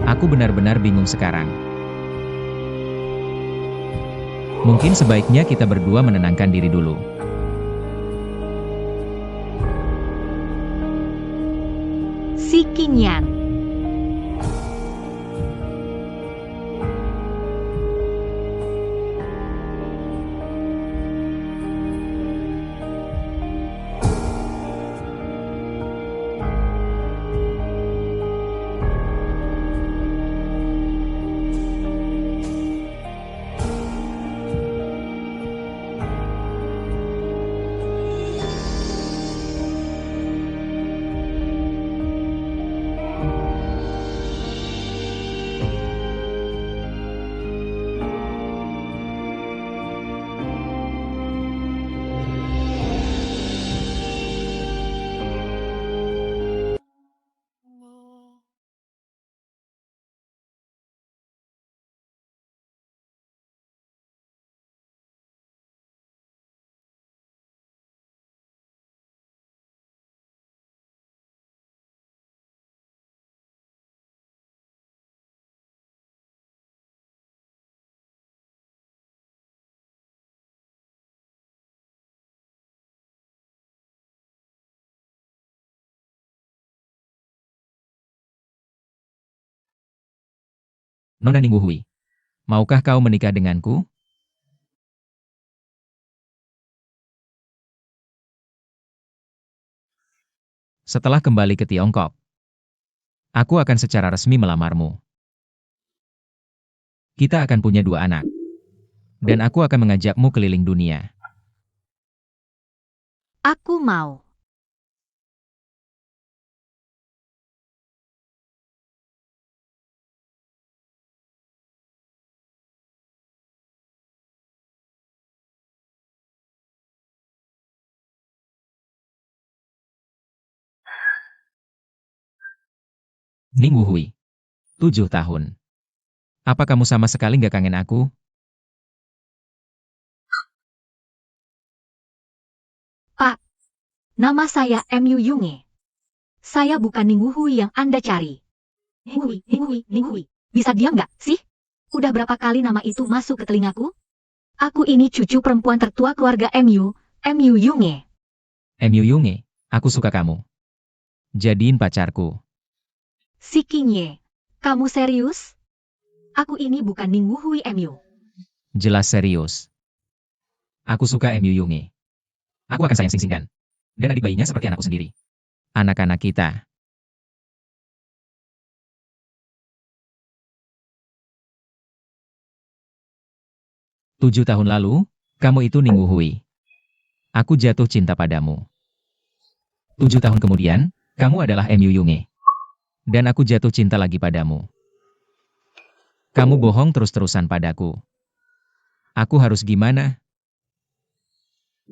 Aku benar-benar bingung sekarang. Mungkin sebaiknya kita berdua menenangkan diri dulu. Si Qingyan. Nona Ning Hui, maukah kau menikah denganku? Setelah kembali ke Tiongkok, aku akan secara resmi melamarmu. Kita akan punya 2 anak. Dan aku akan mengajakmu keliling dunia. Aku mau. Ning Hui, 7 tahun. Apa kamu sama sekali nggak kangen aku? Pak, nama saya MU Yunge. Saya bukan Ning Hui yang Anda cari. Ning Hui. Bisa diam nggak sih? Udah berapa kali nama itu masuk ke telingaku? Aku ini cucu perempuan tertua keluarga MU Yunge. MU Yunge, aku suka kamu. Jadiin pacarku. Si Qingye, kamu serius? Aku ini bukan Ning Hui MU. Jelas serius. Aku suka MU Yunge. Aku akan sayang Sing Sing dan adik bayinya seperti anakku sendiri. Anak-anak kita. 7 tahun lalu, kamu itu Ning Wuhui. Aku jatuh cinta padamu. 7 tahun kemudian, kamu adalah Mu Yunge. Dan aku jatuh cinta lagi padamu. Kamu bohong terus-terusan padaku. Aku harus gimana?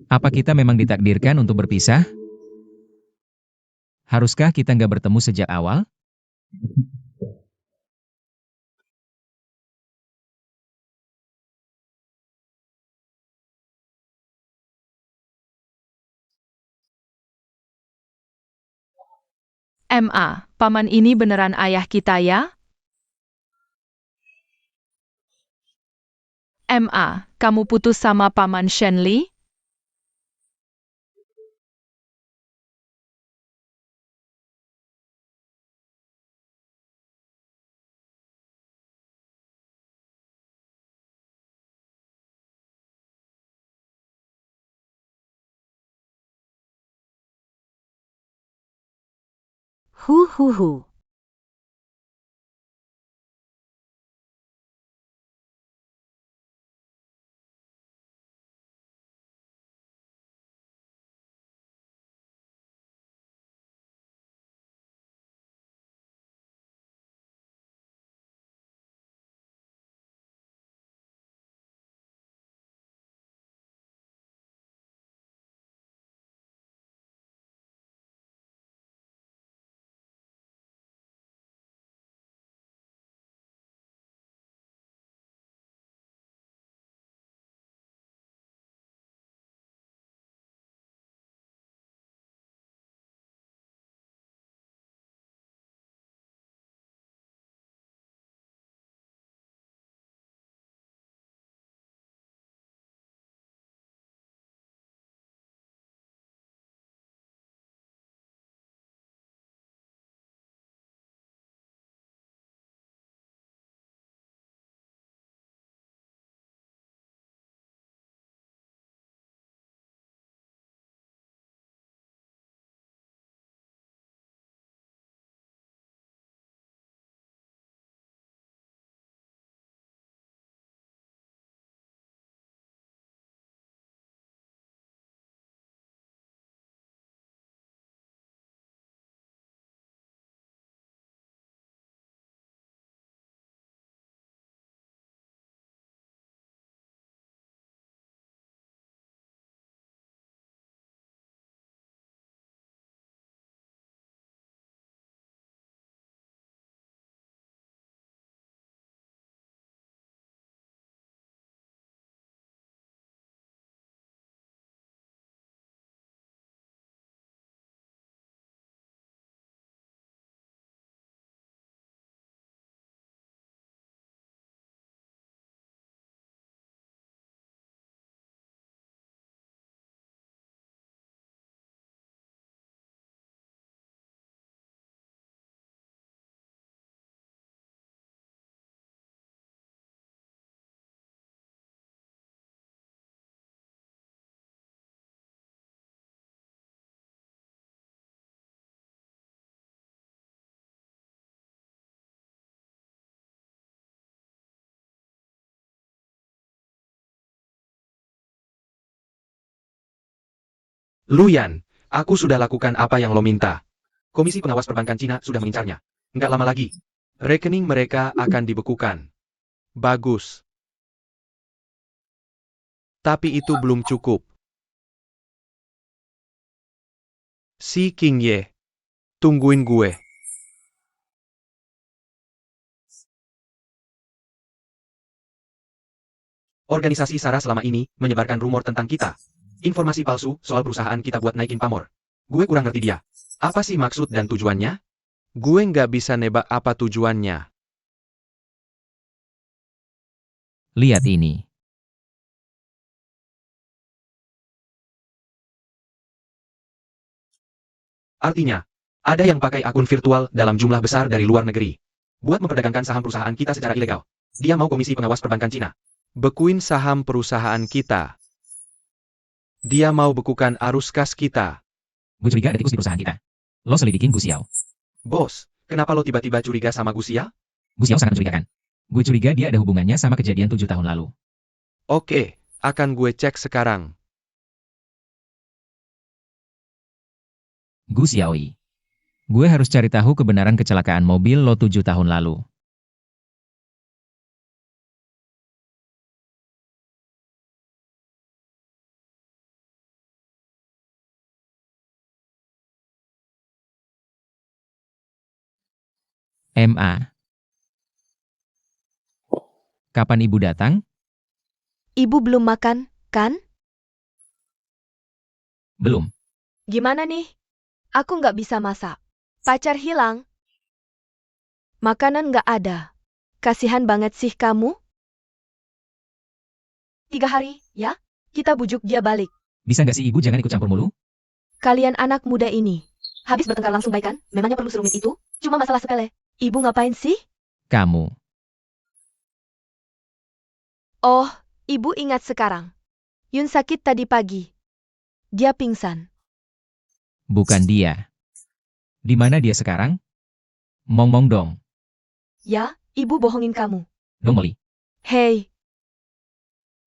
Apa kita memang ditakdirkan untuk berpisah? Haruskah kita nggak bertemu sejak awal? MA, paman ini beneran ayah kita ya? MA, kamu putus sama paman Shenli? Hu hu hu. Luyan, aku sudah lakukan apa yang lo minta. Komisi Pengawas Perbankan Cina sudah mengincarnya. Nggak lama lagi. Rekening mereka akan dibekukan. Bagus. Tapi itu belum cukup. Si King Ye. Tungguin gue. Organisasi SARA selama ini menyebarkan rumor tentang kita. Informasi palsu soal perusahaan kita buat naikin pamor. Gue kurang ngerti dia. Apa sih maksud dan tujuannya? Gue nggak bisa nebak apa tujuannya. Lihat ini. Artinya, ada yang pakai akun virtual dalam jumlah besar dari luar negeri. Buat memperdagangkan saham perusahaan kita secara ilegal. Dia mau Komisi Pengawas Perbankan Cina bekuin saham perusahaan kita. Dia mau bekukan arus kas kita. Gue curiga ada tikus di perusahaan kita. Lo selidikin Gu Xiao. Bos, kenapa lo tiba-tiba curiga sama Gu Xia? Gu Xiao sangat mencurigakan. Gue curiga dia ada hubungannya sama kejadian 7 tahun lalu. Oke, akan gue cek sekarang. Gu Xiaoi. Gue harus cari tahu kebenaran kecelakaan mobil lo 7 tahun lalu. MA. Kapan ibu datang? Ibu belum makan, kan? Belum. Gimana nih? Aku nggak bisa masak. Pacar hilang. Makanan nggak ada. Kasihan banget sih kamu. 3 hari, ya? Kita bujuk dia balik. Bisa nggak sih ibu jangan ikut campur mulu? Kalian anak muda ini. Habis bertengkar langsung baikan, memangnya perlu serumit itu? Cuma masalah sepele. Ibu ngapain sih? Kamu. Oh, ibu ingat sekarang. Yun sakit tadi pagi. Dia pingsan. Bukan dia. Di mana dia sekarang? Mong dong. Ya, ibu bohongin kamu. Dong Molly. Hei.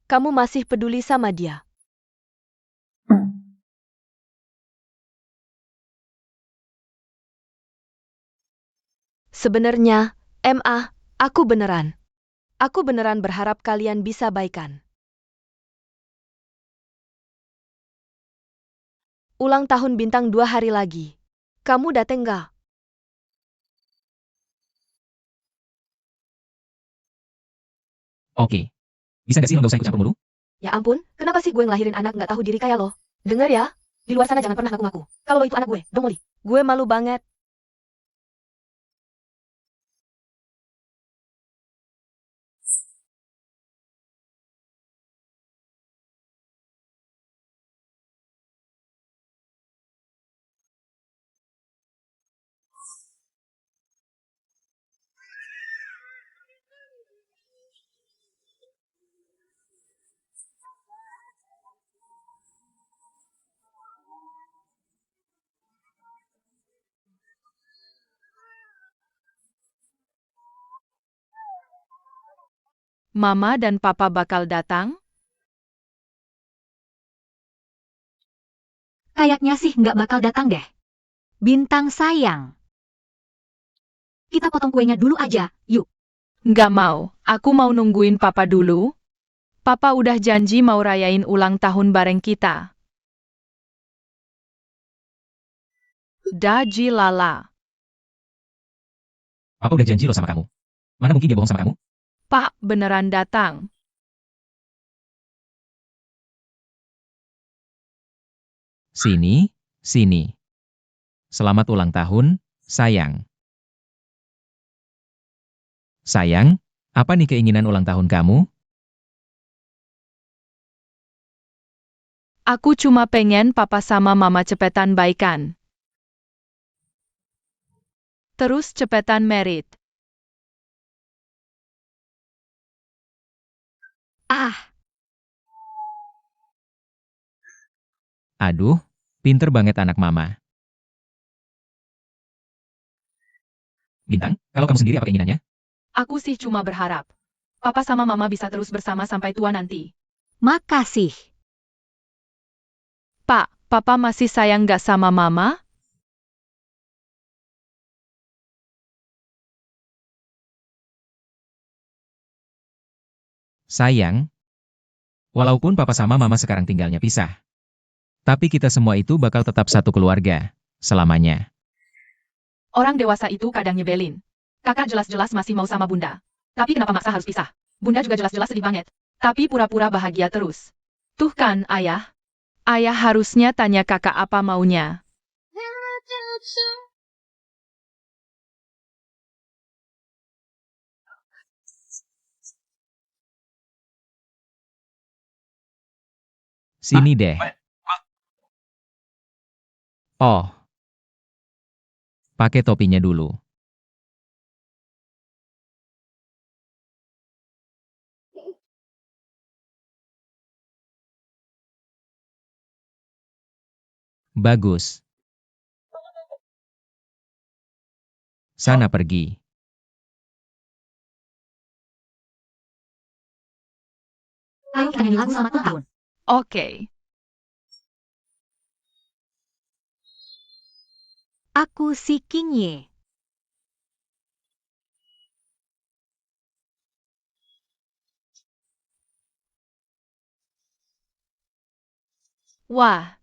Kamu masih peduli sama dia. Sebenarnya, MA, aku beneran. Aku beneran berharap kalian bisa baikan. Ulang tahun bintang 2 hari lagi. Kamu dateng nggak? Oke. Bisa nggak sih lo nggak usah ikut campur mulu? Ya ampun, kenapa sih gue ngelahirin anak nggak tahu diri kayak lo? Dengar ya, di luar sana jangan pernah ngaku-ngaku. Kalau lo itu anak gue, dong Molly. Gue malu banget. Mama dan Papa bakal datang? Kayaknya sih nggak bakal datang deh. Bintang sayang. Kita potong kuenya dulu aja, yuk. Nggak mau, aku mau nungguin Papa dulu. Papa udah janji mau rayain ulang tahun bareng kita. Daji lala. Papa udah janji lo sama kamu. Mana mungkin dia bohong sama kamu? Pak beneran datang. Sini, sini. Selamat ulang tahun, sayang. Sayang, apa nih keinginan ulang tahun kamu? Aku cuma pengen Papa sama Mama cepetan baikan. Terus cepetan merit. Ah, Aduh, pinter banget anak mama. Bintang, kalau kamu sendiri apa keinginannya? Aku sih cuma berharap. Papa sama Mama bisa terus bersama sampai tua nanti. makasih. Pak, Papa masih sayang nggak sama Mama? Sayang, walaupun papa sama mama sekarang tinggalnya pisah. Tapi kita semua itu bakal tetap satu keluarga, selamanya. Orang dewasa itu kadang nyebelin. Kakak jelas-jelas masih mau sama Bunda. Tapi kenapa maksa harus pisah? Bunda juga jelas-jelas sedih banget. Tapi pura-pura bahagia terus. Tuh kan, Ayah. Ayah harusnya tanya kakak apa maunya. Sini deh. Oh, pakai topinya dulu. Bagus. Sana pergi. Ayo kita nyanyi lagu selamat ulang tahun. Oke. Aku si King Ye. Wah,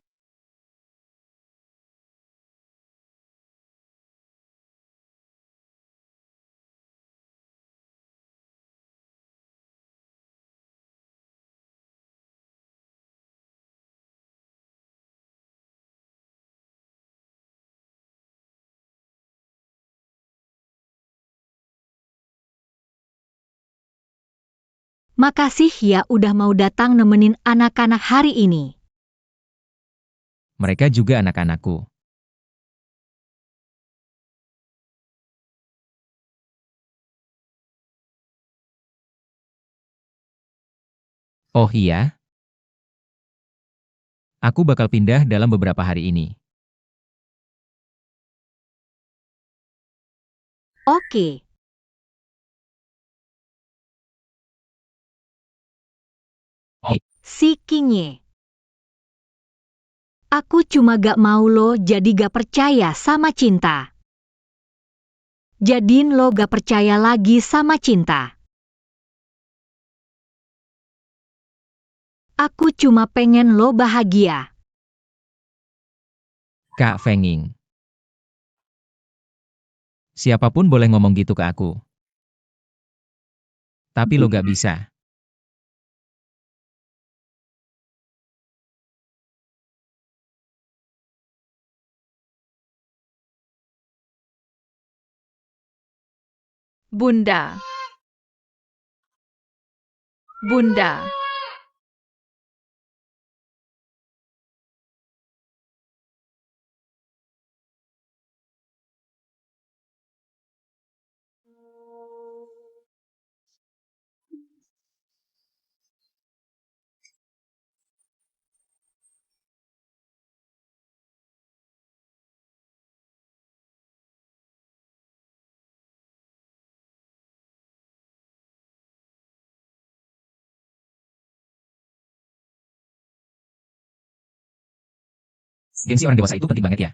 Makasih ya udah mau datang nemenin anak-anak hari ini. Mereka juga anak-anakku. Oh iya? Aku bakal pindah dalam beberapa hari ini. Oke. Si King Ye. Aku cuma gak mau lo jadi gak percaya sama cinta. Jadiin lo gak percaya lagi sama cinta. Aku cuma pengen lo bahagia. Kak Fenging. Siapapun boleh ngomong gitu ke aku. Tapi lo gak bisa. Bunda. Bunda. Gengsi orang dewasa itu penting banget ya.